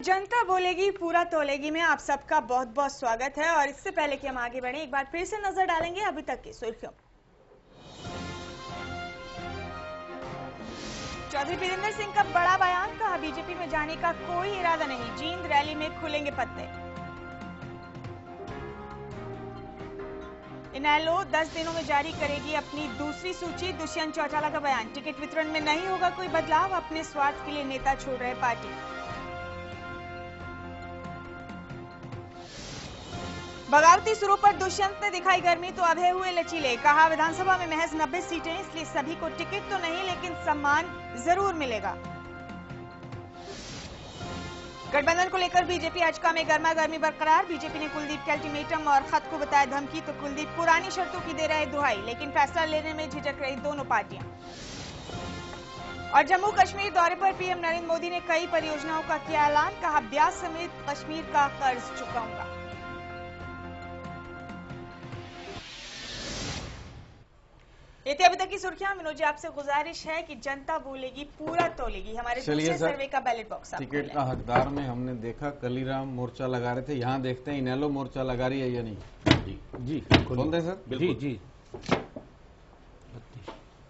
जनता बोलेगी पूरा तोलेगी में आप सबका बहुत बहुत स्वागत है। और इससे पहले कि हम आगे बढ़े, एक बार फिर से नजर डालेंगे अभी तक की सुर्खियों। चौधरी वीरेंद्र सिंह का बड़ा बयान, कहा बीजेपी में जाने का कोई इरादा नहीं, जींद रैली में खुलेंगे पत्ते। इनेलो 10 दिनों में जारी करेगी अपनी दूसरी सूची, दुष्यंत चौटाला का बयान, टिकट वितरण में नहीं होगा कोई बदलाव, अपने स्वार्थ के लिए नेता छोड़ रहे पार्टी। बगावती सुरों पर दुष्यंत ने दिखाई गर्मी तो अभय हुए लचीले, कहा विधानसभा में महज 90 सीटें, इसलिए सभी को टिकट तो नहीं लेकिन सम्मान जरूर मिलेगा। गठबंधन को लेकर बीजेपी अचका में गर्मा गर्मी बरकरार, बीजेपी ने कुलदीप के अल्टीमेटम और खत को बताया धमकी, तो कुलदीप पुरानी शर्तों की दे रहे दुहाई, लेकिन फैसला लेने में झिझक रही दोनों पार्टियां। और जम्मू कश्मीर दौरे पर पीएम नरेंद्र मोदी ने कई परियोजनाओं का किया ऐलान, कहा ब्याज समेत कश्मीर का कर्ज चुकाऊंगा। ये थी अभी तक की सुर्खियां। मनोज जी, आपसे गुजारिश है कि जनता बोलेगी पूरा तोलेगी, हमारे दूसरे सर्वे का बैलेट बॉक्स टिकट का हकदार में हमने देखा कलीराम मोर्चा लगा रहे थे, यहाँ देखते हैं इनेलो मोर्चा लगा रही है या नहीं। जी बोल रहे सर। बिल्कुल जी।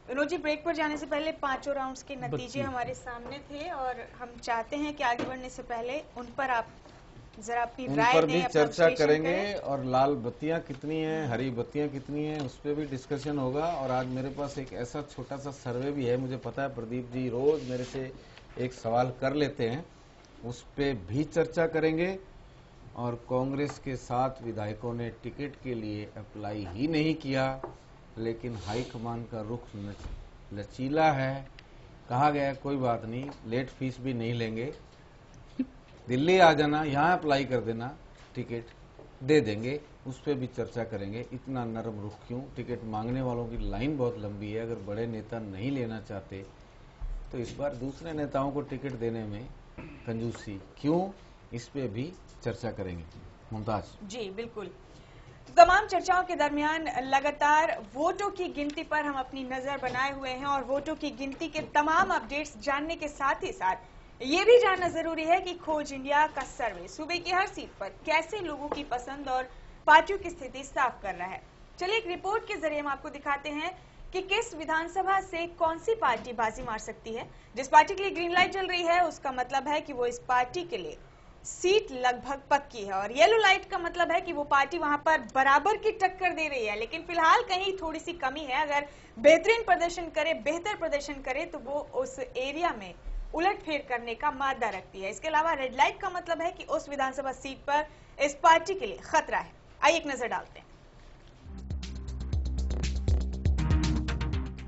मनोज जी, ब्रेक पर जाने से पहले पांचों राउंड्स के नतीजे हमारे सामने थे और हम चाहते हैं कि आगे बढ़ने से पहले उन पर आप जरा अपनी राय उन पर भी चर्चा करेंगे करें। और लाल बत्तियां कितनी हैं, हरी बत्तियां कितनी हैं, उस पर भी डिस्कशन होगा। और आज मेरे पास एक ऐसा छोटा सा सर्वे भी है, मुझे पता है प्रदीप जी रोज मेरे से एक सवाल कर लेते हैं, उस पर भी चर्चा करेंगे। और कांग्रेस के 7 विधायकों ने टिकट के लिए अप्लाई ही नहीं किया, लेकिन हाईकमान का रुख लचीला है। कहा गया कोई बात नहीं, लेट फीस भी नहीं लेंगे, दिल्ली आ जाना, यहाँ अप्लाई कर देना, टिकट दे देंगे। उस पर भी चर्चा करेंगे। इतना नरम रुख क्यों? टिकट मांगने वालों की लाइन बहुत लंबी है, अगर बड़े नेता नहीं लेना चाहते तो इस बार दूसरे नेताओं को टिकट देने में कंजूसी क्यों? इस पे भी चर्चा करेंगे। मुमताज जी बिल्कुल। तमाम चर्चाओं के दरमियान लगातार वोटों की गिनती पर हम अपनी नजर बनाए हुए हैं और वोटों की गिनती के तमाम अपडेट्स जानने के साथ ही साथ ये भी जानना जरूरी है कि खोज इंडिया का सर्वे सूबे की हर सीट पर कैसे लोगों की पसंद और पार्टियों की स्थिति साफ कर रहा है। चलिए एक रिपोर्ट के जरिए हम आपको दिखाते हैं कि किस विधानसभा से कौन सी पार्टी बाजी मार सकती है। जिस पार्टी के लिए ग्रीन लाइट जल रही है उसका मतलब है कि वो इस पार्टी के लिए सीट लगभग पक्की है, और येलो लाइट का मतलब है कि वो पार्टी वहां पर बराबर की टक्कर दे रही है, लेकिन फिलहाल कहीं थोड़ी सी कमी है। अगर बेहतरीन प्रदर्शन करे, बेहतर प्रदर्शन करे तो वो उस एरिया में उलटफेर करने का मादा रखती है। इसके अलावा रेड लाइट का मतलब है कि उस विधानसभा सीट पर इस पार्टी के लिए खतरा है। आइए एक नजर डालते हैं।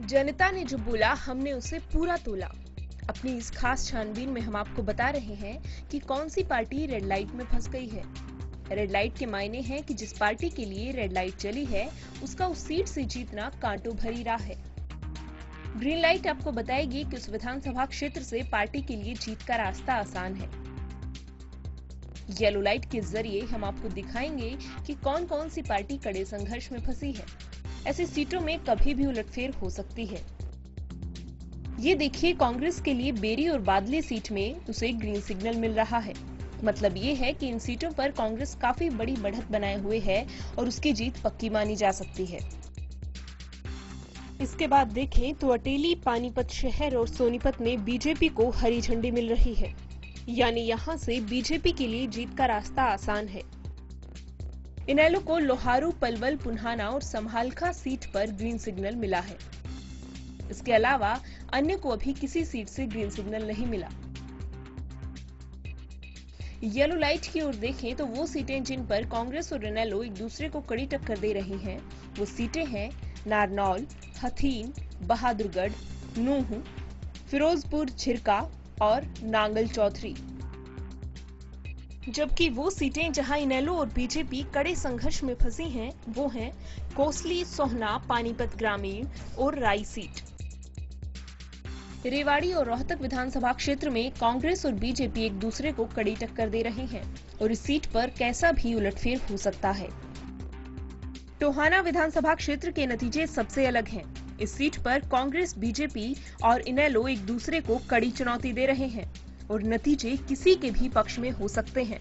जनता ने जो बोला हमने उसे पूरा तोला। अपनी इस खास छानबीन में हम आपको बता रहे हैं कि कौन सी पार्टी रेड लाइट में फंस गई है। रेड लाइट के मायने हैं कि जिस पार्टी के लिए रेड लाइट चली है उसका उस सीट से जीतना कांटों भरी राह है। ग्रीन लाइट आपको बताएगी कि उस विधानसभा क्षेत्र से पार्टी के लिए जीत का रास्ता आसान है। येलो लाइट के जरिए हम आपको दिखाएंगे कि कौन कौन सी पार्टी कड़े संघर्ष में फंसी है। ऐसी सीटों में कभी भी उलटफेर हो सकती है। ये देखिए, कांग्रेस के लिए बेरी और बादली सीट में उसे ग्रीन सिग्नल मिल रहा है। मतलब ये है कि इन सीटों पर कांग्रेस काफी बड़ी बढ़त बनाए हुए है और उसकी जीत पक्की मानी जा सकती है। इसके बाद देखें तो अटेली, पानीपत शहर और सोनीपत में बीजेपी को हरी झंडी मिल रही है, यानी यहां से बीजेपी के लिए जीत का रास्ता आसान है। इनेलो को लोहारू, पलवल, पुन्हाना और संभालखा सीट पर ग्रीन सिग्नल मिला है। इसके अलावा अन्य को अभी किसी सीट से ग्रीन सिग्नल नहीं मिला। येलो लाइट की ओर देखें तो वो सीटें जिन पर कांग्रेस और इनेलो एक दूसरे को कड़ी टक्कर दे रही हैं, वो सीटें हैं नारनौल, हथीन, बहादुरगढ़, नूह, फिरोजपुर, झिरका और नांगल चौधरी। जबकि वो सीटें जहां इनेलो और बीजेपी कड़े संघर्ष में फंसी हैं, वो हैं कोसली, सोहना, पानीपत ग्रामीण और राई सीट। रेवाड़ी और रोहतक विधानसभा क्षेत्र में कांग्रेस और बीजेपी एक दूसरे को कड़ी टक्कर दे रही हैं और इस सीट पर कैसा भी उलटफेर हो सकता है। टोहाना विधानसभा क्षेत्र के नतीजे सबसे अलग हैं। इस सीट पर कांग्रेस, बीजेपी और इनेलो एक दूसरे को कड़ी चुनौती दे रहे हैं। और नतीजे किसी के भी पक्ष में हो सकते हैं।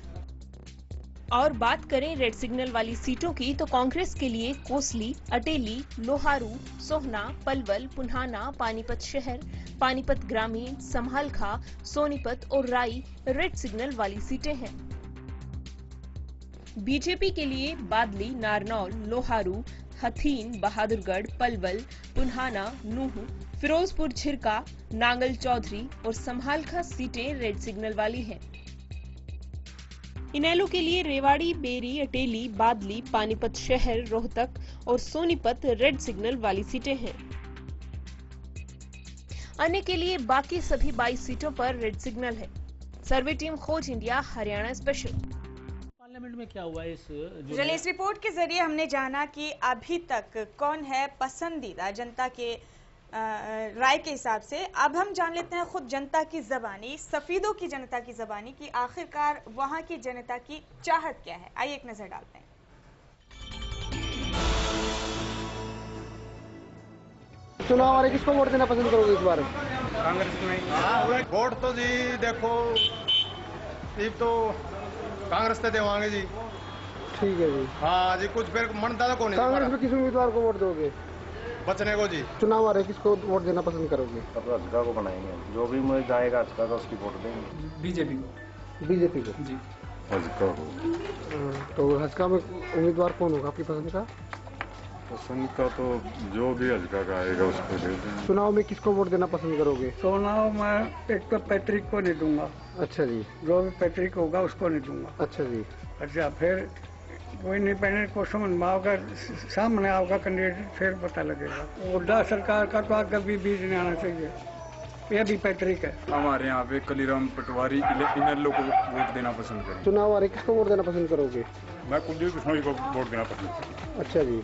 और बात करें रेड सिग्नल वाली सीटों की तो कांग्रेस के लिए कोसली, अटेली, लोहारू, सोहना, पलवल, पुन्हाना, पानीपत शहर, पानीपत ग्रामीण, समहालखा, सोनीपत और राई रेड सिग्नल वाली सीटें हैं। बीजेपी के लिए बादली, नारनौल, लोहारू, हथीन, बहादुरगढ़, पलवल, पुन्हाना, नूह, फिरोजपुर झिरका, नांगल चौधरी और समहालखा सीटें रेड सिग्नल वाली हैं। इनेलो के लिए रेवाड़ी, बेरी, अटेली, बादली, पानीपत शहर, रोहतक और सोनीपत रेड सिग्नल वाली सीटें हैं। अन्य के लिए बाकी सभी 22 सीटों पर रेड सिग्नल है। सर्वे टीम खोज इंडिया, हरियाणा स्पेशल। पार्लियामेंट में क्या हुआ इस चलिए, इस रिपोर्ट के जरिए हमने जाना कि अभी तक कौन है पसंदीदा जनता के राय के हिसाब से। अब हम जान लेते हैं खुद जनता की ज़बानी, सफीदों की जनता की ज़बानी की आखिरकार वहां की जनता की चाहत क्या है। आइए एक नजर डालते हैं। चुनाव आ रहे, किसको वोट देना पसंद करोगे इस बार? कांग्रेस में वोट तो जी देखो, ये तो कांग्रेस से देवांगे जी। ठीक है जी। हाँ जी, कुछ फिर मन दादा को नहीं। कांग्रेस में किस उम्मीदवार को वोट दोगे? बचने को जी। चुनाव आ रहे, किसको वोट देना पसंद करोगे? अब हजका को बनाएंगे, जो भी मुझे जाएगा हजका का उसकी वोट देंगे। बीजेपी को। बीजेपी को जी। हजका को। तो हजका में उम्मीदवार कौन होगा आपकी पसंद का? पसंद का तो जो भी हजका का आएगा उसको दे देंगे। चुनाव में किसको वोट देना पसंद करोगे? चुनाव में एक तो पैतृक को नहीं दूंगा। अच्छा जी। जो भी पैतृक होगा उसको नहीं दूंगा। अच्छा जी। अच्छा, फिर कोई इंडिपेंडेंट को समझ में आओगा, सामने आओगा कैंडिडेट, फिर पता लगेगा। उड्डा सरकार का तो आगे भी बीज नहीं आना चाहिए, यह भी पैतृक है। हमारे यहाँ पे कलीराम पटवारी इनेलो को वोट देना पसंद करेंगे। चुनाव आ रहे, किसको वोट देना पसंद करोगे? मैं कुलदीप बिश्नोई को वोट देना पसंद करूँगा। अच्छा जी।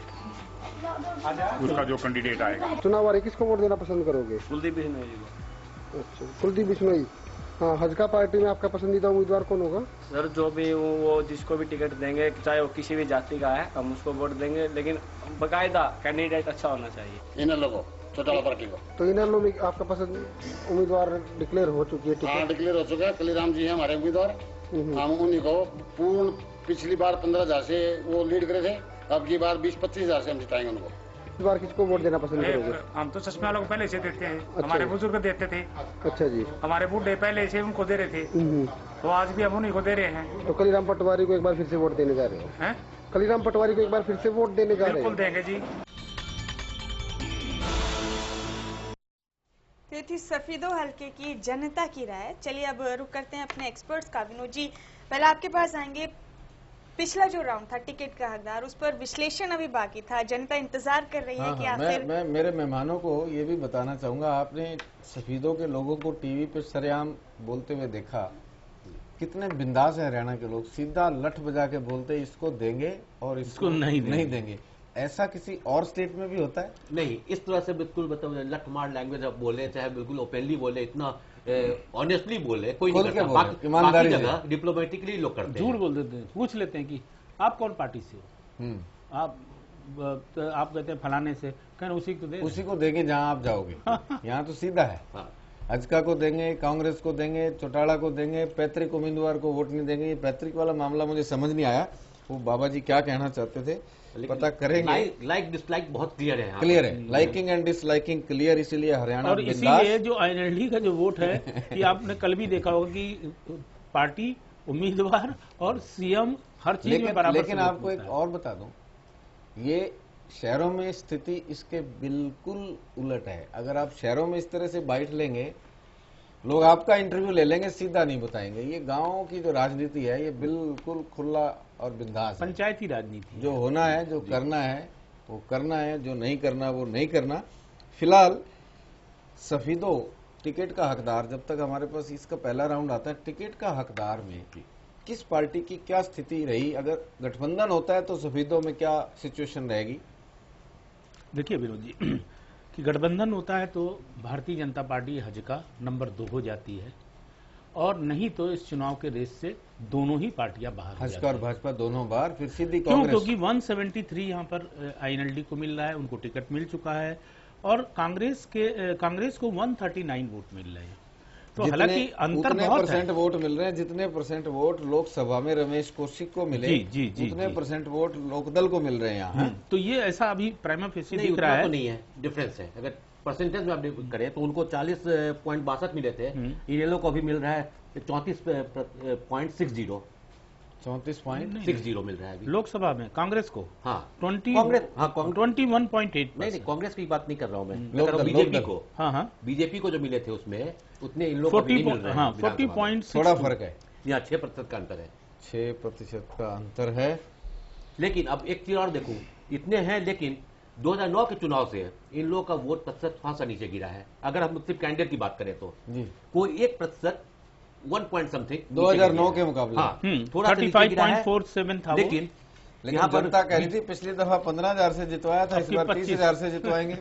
उसका जो कैंडिडेट आएगा। चुनाव आ रहे, किसको वोट देना पसंद करोगे? कुलदीप बिश्नोई। अच्छा, कुलदीप बिश्नोई। हाँ, हजका पार्टी में आपका पसंदीदा उम्मीदवार कौन होगा? सर, जो भी वो जिसको भी टिकट देंगे, चाहे वो किसी भी जाति का है, हम उसको वोट देंगे, लेकिन बाकायदा कैंडिडेट अच्छा होना चाहिए। इनेलो को, चौटाला पार्टी को। तो इनेलो में आपका पसंद उम्मीदवार डिक्लेयर हो चुकी है? हाँ, डिक्लेयर हो चुका है। कलीराम जी है हमारे उम्मीदवार। हम उन्हीं को पूर्ण, पिछली बार 15,000 से वो लीड करे थे, अब की बार 20-25,000 से हम जिताएंगे उनको। इस बार किसको वोट देना पसंद करोगे? हम तो चश्मे वालों को पहले से देते हैं। हमारे बुजुर्ग देते थे। अच्छा जी। हमारे बूढ़े पहले से उनको दे रहे थे, तो आज भी हम उन्हीं को दे रहे हैं। तो कलीराम पटवारी को एक बार फिर से वोट देने जा रहे हैं? कलीराम पटवारी को एक बार फिर से वोट देने जा रहे हैं? बिल्कुल देंगे जी। ये थी सफीदो हल्के की जनता की राय। चलिए अब रुक करते हैं अपने एक्सपर्ट्स का। विनोद जी, पहले आपके पास आएंगे। पिछला जो राउंड था टिकट का हकदार, उस पर विश्लेषण अभी बाकी था, जनता इंतजार कर रही है कि आखिर। मैं मेरे मेहमानों को ये भी बताना चाहूंगा, आपने सफीदों के लोगों को टीवी पे सरेआम बोलते हुए देखा, कितने बिंदास है हरियाणा के लोग, सीधा लठ बजा के बोलते इसको देंगे और इसको नहीं देंगे। ऐसा किसी और स्टेट में भी होता है? नहीं, इस तरह से बिल्कुल मतलब लठ मार लैंग्वेज आप बोले, चाहे बिल्कुल ओपनली बोले, इतना ऑनेस्टली बोले, कोई नहीं करता। बाकी जगह डिप्लोमेटिकली लोग करते हैं, झूठ बोल देते हैं, पूछ लेते हैं कि आप कौन पार्टी से हो, आप कहते हैं फलाने से, कहना उसी को देंगे जहां आप जाओगे। यहाँ तो सीधा है। हजका को देंगे, कांग्रेस को देंगे, चौटाला को देंगे, पैतृक उम्मीदवार को वोट नहीं देंगे। ये पैतृक वाला मामला मुझे समझ नहीं आया, वो बाबा जी क्या कहना चाहते थे, पता करेंगे। लाइक डिसलाइक बहुत क्लियर है, क्लियर है, लाइकिंग एंड डिसलाइकिंग क्लियर, इसीलिए हरियाणा और इसीलिए जो आईएनएलडी का जो वोट है कि आपने कल भी देखा होगा कि पार्टी, उम्मीदवार और सीएम हर चीज में बराबर। लेकिन आपको एक और बता दूं, ये शहरों में स्थिति इसके बिल्कुल उलट है। अगर आप शहरों में इस तरह से बाइट लेंगे, लोग आपका इंटरव्यू ले लेंगे, सीधा नहीं बताएंगे। ये गांवों की जो राजनीति है, ये बिल्कुल खुला और बिंदास है। पंचायती राजनीति, जो होना है, जो करना है वो करना है, जो नहीं करना वो नहीं करना। फिलहाल सफीदो टिकट का हकदार, जब तक हमारे पास इसका पहला राउंड आता है, टिकट का हकदार में किस पार्टी की क्या स्थिति रही, अगर गठबंधन होता है तो सफीदों में क्या सिचुएशन रहेगी? देखिए विनोद जी, कि गठबंधन होता है तो भारतीय जनता पार्टी हजका नंबर 2 हो जाती है, और नहीं तो इस चुनाव के रेस से दोनों ही पार्टियां बाहर हो जाती हजका और भाजपा दोनों बार, फिर सीधी कांग्रेस। क्योंकि 173 यहाँ पर आईएनएलडी को मिल रहा है, उनको टिकट मिल चुका है, और कांग्रेस को 139 वोट मिल रहे हैं। तो हालांकि अंतर बहुत परसेंट वोट मिल रहे हैं, जितने परसेंट वोट लोकसभा में रमेश कौशिक को मिले, उतने परसेंट वोट लोकदल को मिल रहे हैं यहाँ। तो ये ऐसा अभी प्राइमा फेसी दिख रहा है। तो नहीं है, डिफरेंस है। अगर परसेंटेज में आप करें तो उनको 40.62 मिले थे, इन लोगों को अभी मिल रहा है 34.60। 34.60 मिल रहा है अभी लोकसभा में कांग्रेस को। हाँ 21.8। नहीं, कांग्रेस की बात नहीं कर रहा हूँ मैं, बीजेपी को। हाँ बीजेपी को जो मिले थे उसमें उतने इन लोगों को नहीं मिल रहे हैं। 40.6 थोड़ा फर्क है, यहाँ 6% का अंतर है। 6% का अंतर है। लेकिन अब एक चीज और देखूं, इतने हैं लेकिन 2009 के चुनाव से इन लोगों का वोट प्रतिशत खासा नीचे गिरा है। अगर हम सिर्फ कैंडिडेट की बात करें तो कोई 1%, 1 पॉइंट समथिंग 2009 के मुकाबले। हाँ, थोड़ा 35.47 था, लेकिन यहाँ पर जनता कह रही थी पिछली दफा 15,000 से जितवाया था, इस बार 30,000 से जितवाएंगे।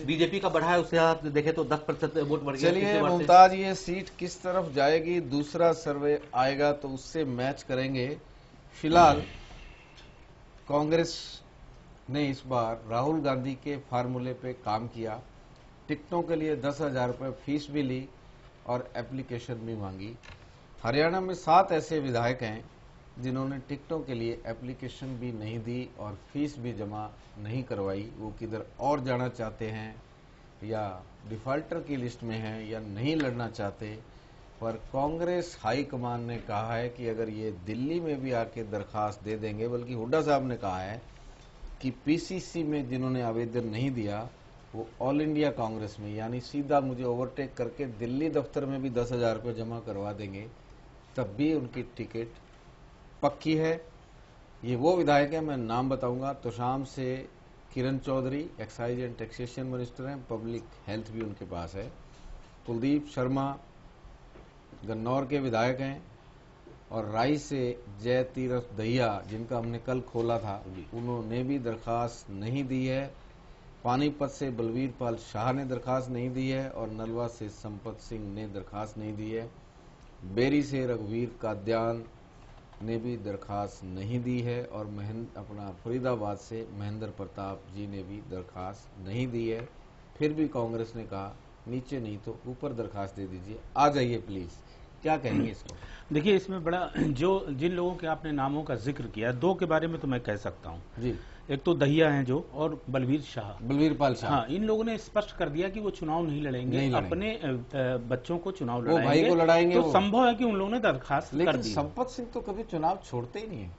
बीजेपी का बढ़ा है, उससे आप देखें तो 10% वोट बढ़ गया। चलिए मुमताज, ये सीट किस तरफ जाएगी, दूसरा सर्वे आएगा तो उससे मैच करेंगे। फिलहाल कांग्रेस ने इस बार राहुल गांधी के फार्मूले पे काम किया, टिकटों के लिए 10,000 रुपये फीस भी ली और एप्लीकेशन भी मांगी। हरियाणा में 7 ऐसे विधायक हैं जिन्होंने टिकटों के लिए एप्लीकेशन भी नहीं दी और फीस भी जमा नहीं करवाई। वो किधर और जाना चाहते हैं या डिफॉल्टर की लिस्ट में हैं या नहीं लड़ना चाहते। पर कांग्रेस हाईकमान ने कहा है कि अगर ये दिल्ली में भी आके दरखास्त दे देंगे, बल्कि हुड्डा साहब ने कहा है कि पीसीसी में जिन्होंने आवेदन नहीं दिया वो ऑल इंडिया कांग्रेस में, यानी सीधा मुझे ओवरटेक करके दिल्ली दफ्तर में भी 10,000 रुपये जमा करवा देंगे, तब भी उनकी टिकट पक्की है। ये वो विधायक है, मैं नाम बताऊंगा। तोशाम से Kiran Chaudhary, excise and taxation minister हैं, पब्लिक हेल्थ भी उनके पास है। कुलदीप शर्मा गन्नौर के विधायक हैं, और राई से जय तीरथ दहिया, जिनका हमने कल खोला था, उन्होंने भी दरखास्त नहीं दी है। पानीपत से बलवीर पाल शाह ने दरखास्त नहीं दी है और नलवा से संपत सिंह ने दरखास्त नहीं दी है। बेरी से रघुवीर काद्यान ने भी दरखास्त नहीं दी है और अपना फरीदाबाद से महेंद्र प्रताप जी ने भी दरखास्त नहीं दी है। फिर भी कांग्रेस ने कहा नीचे नहीं तो ऊपर दरखास्त दे दीजिए, आ जाइए प्लीज। क्या कहेंगे इसको? देखिए, इसमें बड़ा जिन लोगों के आपने नामों का जिक्र किया, 2 के बारे में तो मैं कह सकता हूँ जी। एक तो दहिया हैं जो, और बलवीर पाल शाह। हाँ, इन लोगों ने स्पष्ट कर दिया कि वो चुनाव नहीं लड़ेंगे, अपने बच्चों को चुनाव लड़ाएंगे, भाई को लड़ाएंगे। तो संभव है कि उन लोगों ने दरखास्त कर दी। संपत सिंह तो कभी चुनाव छोड़ते ही नहीं है,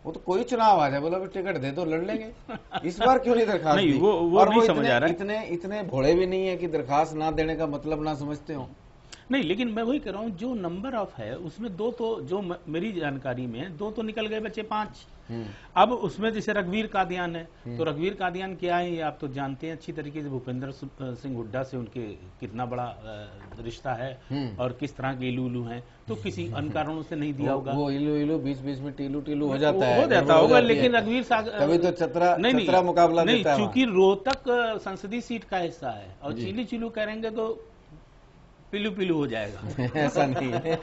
वो तो कोई चुनाव आ जाए बोला टिकट दे दो, लड़ लेंगे। इस बार क्यों नहीं दरखास्त दी? वो नहीं समझ आ रहा है। इतने भोले भी नहीं है कि दरखास्त ना देने का मतलब ना समझते हो। नहीं, लेकिन मैं वही कह रहा हूँ, जो नंबर ऑफ है उसमें 2 तो, जो मेरी जानकारी में 2 तो निकल गए, बच्चे 5। अब उसमें जैसे रघुवीर कादियान है, तो रघुवीर कादियान क्या है ये आप तो जानते हैं अच्छी तरीके से। भूपेंद्र सिंह हुड्डा से उनके कितना बड़ा रिश्ता है और किस तरह के इलू हैं, तो किसी अन्य कारणों से नहीं दिया होगा। वो इलू बीच में टीलू हो जाता होगा, लेकिन रघुवीर कभी तो चतरा मुकाबला नहीं, चूंकि रोहतक संसदीय सीट का हिस्सा है और चिलू करेंगे तो पिलू हो जाएगा। ऐसा नहीं है।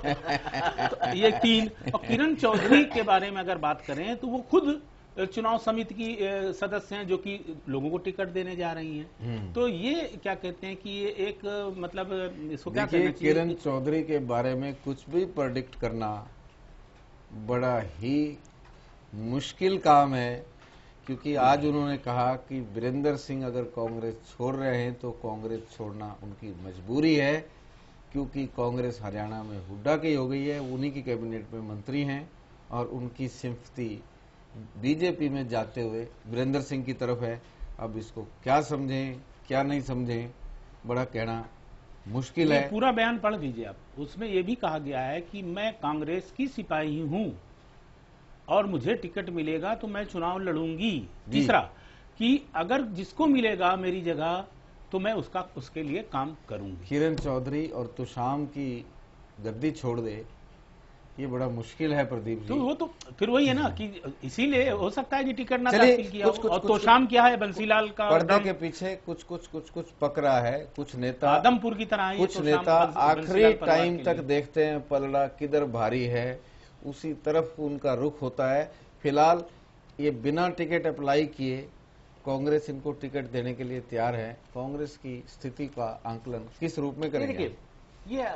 तो ये 3। और किरण चौधरी के बारे में अगर बात करें तो वो खुद चुनाव समिति की सदस्य हैं जो कि लोगों को टिकट देने जा रही हैं। तो ये क्या कहते हैं कि ये एक मतलब इसको क्या कहना चाहिए? किरण चौधरी के बारे में कुछ भी प्रेडिक्ट करना बड़ा ही मुश्किल काम है, क्योंकि आज उन्होंने कहा कि वीरेंद्र सिंह अगर कांग्रेस छोड़ रहे हैं तो कांग्रेस छोड़ना उनकी मजबूरी है, क्योंकि कांग्रेस हरियाणा में हुड्डा की हो गई है, उन्हीं की कैबिनेट में मंत्री हैं और उनकी सिंपैथी बीजेपी में जाते हुए वीरेंद्र सिंह की तरफ है। अब इसको क्या समझें क्या नहीं समझें, बड़ा कहना मुश्किल है। पूरा बयान पढ़ लीजिए आप, उसमें यह भी कहा गया है कि मैं कांग्रेस की सिपाही हूं और मुझे टिकट मिलेगा तो मैं चुनाव लड़ूंगी। तीसरा कि अगर जिसको मिलेगा मेरी जगह तो मैं उसके लिए काम करूंगी। किरण चौधरी और तुशाम की गद्दी छोड़ दे, ये बड़ा मुश्किल है प्रदीप जी। तो वो तो फिर वही है ना कि इसीलिए हो सकता है कि टिकट ना दाखिल किया। और तुशाम क्या है, बंसीलाल का पर्दे के पीछे कुछ पक रहा है। कुछ नेता आदमपुर की तरह, कुछ नेता आखिरी टाइम तक देखते हैं पलड़ा किधर भारी है, उसी तरफ उनका रुख होता है। फिलहाल ये बिना टिकट अप्लाई किए कांग्रेस इनको टिकट देने के लिए तैयार है। कांग्रेस की स्थिति का आंकलन किस रूप में करेंगे? ये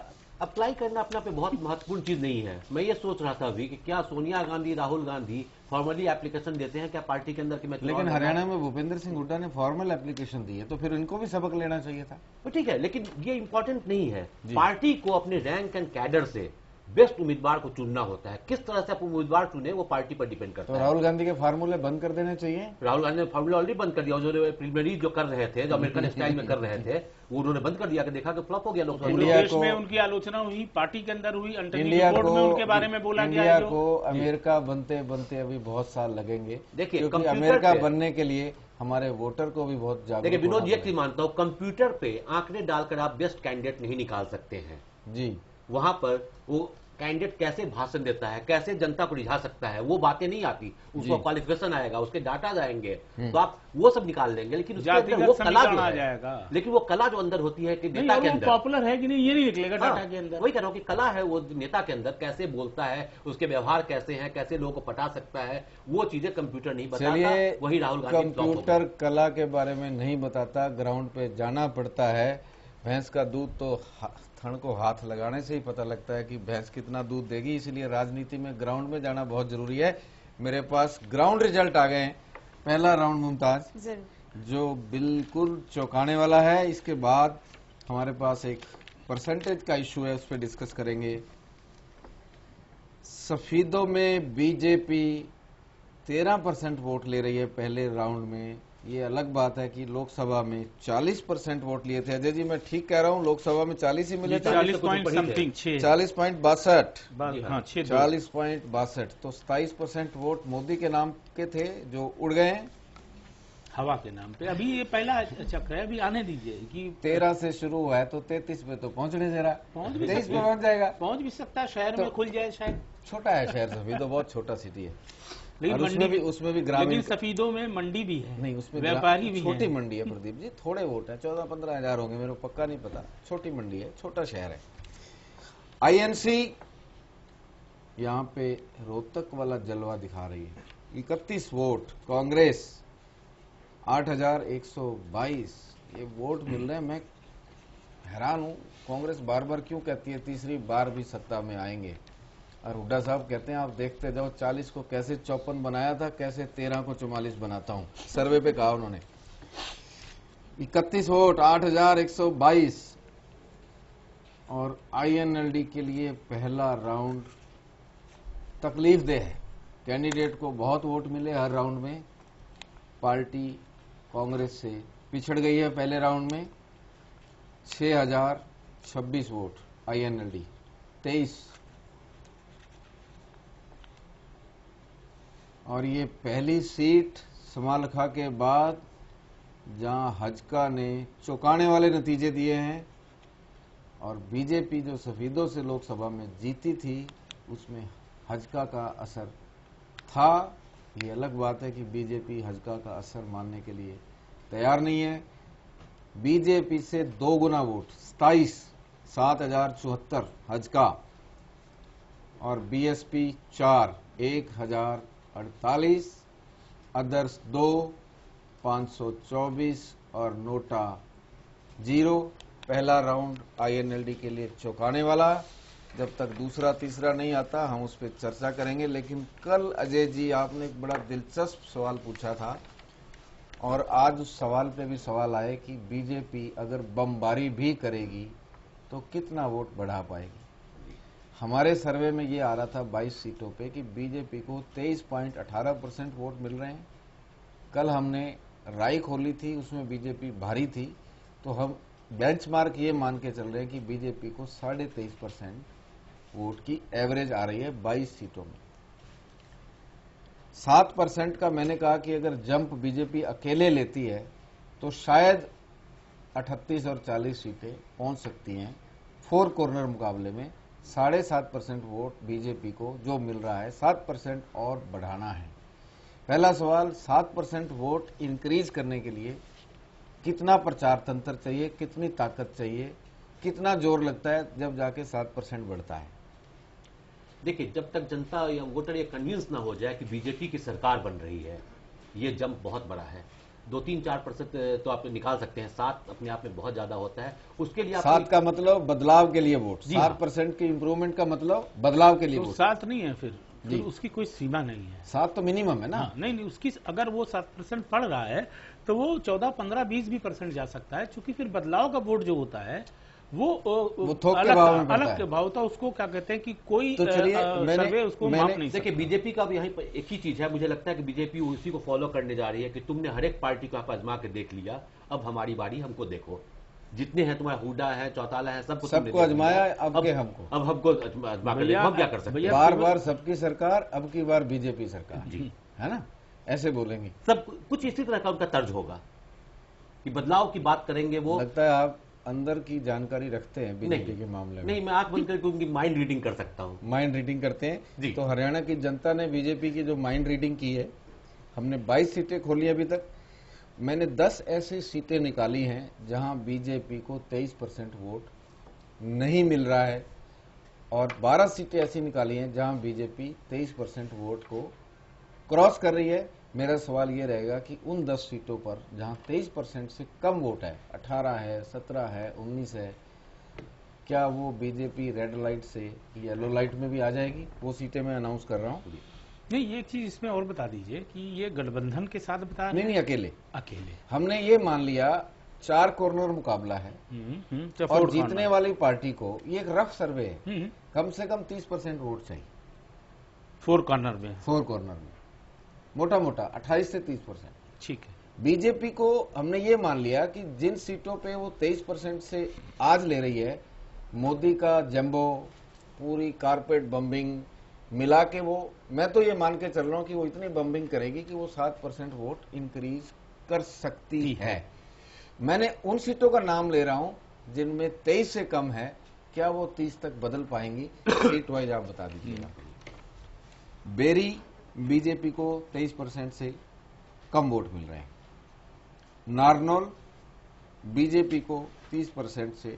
अप्लाई करना अपने आप में बहुत महत्वपूर्ण चीज नहीं है। मैं ये सोच रहा था अभी कि क्या सोनिया गांधी, राहुल गांधी फॉर्मली एप्लीकेशन देते हैं क्या पार्टी के अंदर कि मैं, लेकिन हरियाणा में भूपेंद्र सिंह हुड्डा ने फॉर्मल एप्लीकेशन दी है, तो फिर इनको भी सबक लेना चाहिए था। तो ठीक है, लेकिन ये इंपॉर्टेंट नहीं है। पार्टी को अपने रैंक एंड कैडर से बेस्ट उम्मीदवार को चुनना होता है। किस तरह से आप उम्मीदवार चुने वो पार्टी पर डिपेंड करता है। तो राहुल गांधी के फार्मूले बंद कर देने चाहिए। राहुल गांधी ने फार्मूला ऑलरेडी बंद कर दिया। जो प्रिलिमिनरी जो कर रहे थे, जो अमेरिकन स्टाइल में कर रहे थे, वो उन्होंने बंद कर दिया कि देखा कि फ्लॉप हो गया लोकसभा। देश में उनकी आलोचना हुई, पार्टी के अंदर हुई, इंडिया को उनके बारे में बोला गया। इंडिया को अमेरिका बनते बनते अभी बहुत साल लगेंगे। देखिए, क्योंकि अमेरिका बनने के लिए हमारे वोटर को भी बहुत जागरूक। देखिए विनोद, ये मानता हूँ कंप्यूटर पे आंकड़े डालकर आप बेस्ट कैंडिडेट नहीं निकाल सकते हैं जी। वहां पर वो कैंडिडेट कैसे भाषण देता है, कैसे जनता को रिझा सकता है, वो बातें नहीं आती। उसको क्वालिफिकेशन आएगा, उसके डाटा जाएंगे, तो आप वो सब निकाल लेंगे। लेकिन उसके अंदर वो कला जो है, लेकिन वो कला जो अंदर होती है कि नेता के अंदर पॉपुलर है कि नहीं ये नहीं निकलेगा डाटा के अंदर। वही कह रहा हूँ कि कला है वो नेता के अंदर, कैसे बोलता है, उसके व्यवहार कैसे हैं, कैसे लोगों को पटा सकता है, वो चीजें कंप्यूटर नहीं बताता। वही राहुल गांधी कंप्यूटर कला के बारे में नहीं बताता, ग्राउंड पे जाना पड़ता है। भैंस का दूध तो थन को हाथ लगाने से ही पता लगता है कि भैंस कितना दूध देगी, इसलिए राजनीति में ग्राउंड में जाना बहुत जरूरी है। मेरे पास ग्राउंड रिजल्ट आ गए हैं। पहला राउंड मुमताज जो बिल्कुल चौंकाने वाला है। इसके बाद हमारे पास एक परसेंटेज का इश्यू है, उस पर डिस्कस करेंगे। सफीदों में बीजेपी 13% वोट ले रही है पहले राउंड में। ये अलग बात है कि लोकसभा में 40% वोट लिए थे। अजय जी मैं ठीक कह रहा हूँ, लोकसभा में 40 ही मिले थे। 40.62 40.62 तो 27% वोट मोदी के नाम के थे जो उड़ गए हैं हवा के नाम पे। अभी ये पहला चक्र है, अभी आने दीजिए कि 13 से शुरू हुआ है तो 33 पे तो पहुंचने जरा 23 पे पहुंच जाएगा। पहुंच भी सकता है, शहर में खुल जाए शायद। छोटा है शहर, सफीदो तो बहुत छोटा सिटी है। लेकिन उसमें भी ग्रामीण, लेकिन सफीदों में मंडी भी है। नहीं, उसमें व्यापारी भी छोटी मंडी है प्रदीप जी, थोड़े वोट है, 14-15 हजार होंगे, मेरे को पक्का नहीं पता। छोटी मंडी है, छोटा शहर है। आईएनसी यहाँ पे रोहतक वाला जलवा दिखा रही है। 31 वोट, कांग्रेस 8122 ये वोट मिल रहे हैं। मैं हैरान हूँ, कांग्रेस बार बार क्यों कहती है तीसरी बार भी सत्ता में आएंगे, और हुड्डा साहब कहते हैं आप देखते जाओ 40 को कैसे 54 बनाया था, कैसे 13 को 44 बनाता हूं। सर्वे पे कहा उन्होंने। 31 वोट 8122 और आईएनएलडी के लिए पहला राउंड तकलीफ दे है। कैंडिडेट को बहुत वोट मिले हर राउंड में। पार्टी कांग्रेस से पिछड़ गई है पहले राउंड में। 6026 वोट आईएनएलडी 23 और ये पहली सीट समालखा के बाद जहां हजका ने चौंकाने वाले नतीजे दिए हैं और बीजेपी जो सफीदों से लोकसभा में जीती थी उसमें हजका का असर था। ये अलग बात है कि बीजेपी हजका का असर मानने के लिए तैयार नहीं है। बीजेपी से 2 गुना वोट 7074 हजका और बीएसपी 4 1048, अदर्स 2 524 और नोटा 0। पहला राउंड आईएनएलडी के लिए चौंकाने वाला। जब तक दूसरा तीसरा नहीं आता हम उस पर चर्चा करेंगे। लेकिन कल अजय जी आपने एक बड़ा दिलचस्प सवाल पूछा था और आज उस सवाल पे भी सवाल आए कि बीजेपी अगर बमबारी भी करेगी तो कितना वोट बढ़ा पाएगी। हमारे सर्वे में ये आ रहा था 22 सीटों पे कि बीजेपी को 23.18% वोट मिल रहे हैं। कल हमने राय खोली थी, उसमें बीजेपी भारी थी, तो हम बेंचमार्क ये मान के चल रहे हैं कि बीजेपी को 23.5% वोट की एवरेज आ रही है 22 सीटों में। 7% का मैंने कहा कि अगर जंप बीजेपी अकेले लेती है तो शायद 38 और 40 सीटें पहुंच सकती हैं। 4 कॉर्नर मुकाबले में 7.5% वोट बीजेपी को जो मिल रहा है 7% और बढ़ाना है। पहला सवाल, 7% वोट इंक्रीज करने के लिए कितना प्रचार तंत्र चाहिए, कितनी ताकत चाहिए, कितना जोर लगता है जब जाके 7% बढ़ता है। देखिए, जब तक जनता या वोटर ये कन्विंस ना हो जाए कि बीजेपी की सरकार बन रही है, ये जंप बहुत बड़ा है। 2-3-4% तो आप निकाल सकते हैं। 7 अपने आप में बहुत ज्यादा होता है। उसके लिए 7 का मतलब बदलाव के लिए वोट, 7% की इंप्रूवमेंट का मतलब बदलाव के लिए वोट। 7 नहीं है फिर उसकी कोई सीमा नहीं है। 7 तो मिनिमम है ना। हाँ, नहीं, उसकी अगर वो 7% पड़ रहा है तो वो 14, 15, 20 भी % जा सकता है, क्योंकि फिर बदलाव का वोट जो होता है वो थोक के भाव में अलग के भाव होता है। उसको क्या कहते हैं कि कोई तो सर्वे उसको माप नहीं देखिए, सकता। बीजेपी का भी यहीं पर एक ही चीज है, मुझे लगता है कि बीजेपी उसी को फॉलो करने जा रही है कि तुमने हर एक पार्टी को आप आजमा के देख लिया, अब हमारी बारी, हमको देखो। जितने हैं तुम्हारा हुड्डा है, चौताला है, सबको आजमाया, अब हमको आजमा कर देखो, हम क्या कर सकते हैं। बार सबकी सरकार, अब की बार बीजेपी सरकार, जी है ना, ऐसे बोलेंगे। सब कुछ इसी तरह का उनका तर्ज होगा कि बदलाव की बात करेंगे। वो लगता है आप अंदर की जानकारी रखते हैं बीजेपी के मामले में। नहीं, मैं आंख बंद करके उनकी माइंड रीडिंग कर सकता हूँ। माइंड रीडिंग करते हैं। तो हरियाणा की जनता ने बीजेपी की जो माइंड रीडिंग की है, हमने 22 सीटें खोली अभी तक। मैंने 10 ऐसी सीटें निकाली हैं जहां बीजेपी को 23% वोट नहीं मिल रहा है, और 12 सीटें ऐसी निकाली हैं जहां बीजेपी 23% वोट को क्रॉस कर रही है। मेरा सवाल ये रहेगा कि उन 10 सीटों पर जहां 23% से कम वोट है, 18 है, 17 है, 19 है, क्या वो बीजेपी रेड लाइट से येलो लाइट में भी आ जाएगी? वो सीटें मैं अनाउंस कर रहा हूँ। नहीं, एक चीज इसमें और बता दीजिए कि ये गठबंधन के साथ बता रहे हैं? नहीं, अकेले अकेले। हमने ये मान लिया 4 कॉर्नर मुकाबला है, और जीतने वाली पार्टी को, ये एक रफ सर्वे है, कम से कम 30% वोट चाहिए 4 कॉर्नर में। 4 कॉर्नर में मोटा मोटा 28 से 30%। ठीक है। बीजेपी को हमने ये मान लिया कि जिन सीटों पे वो 23% से आज ले रही है, मोदी का जंबो, पूरी कारपेट बम्बिंग मिला के, वो मैं तो ये मान के चल रहा हूं कि वो इतनी बम्बिंग करेगी कि वो 7% वोट इंक्रीज कर सकती है। मैंने उन सीटों का नाम ले रहा हूं जिनमें 23 से कम है, क्या वो 30 तक बदल पाएंगी? सीट वाइज आप बता दीजिएगा। बेरी बीजेपी को 23% से कम वोट मिल रहे हैं। नारनौल बीजेपी को 30% से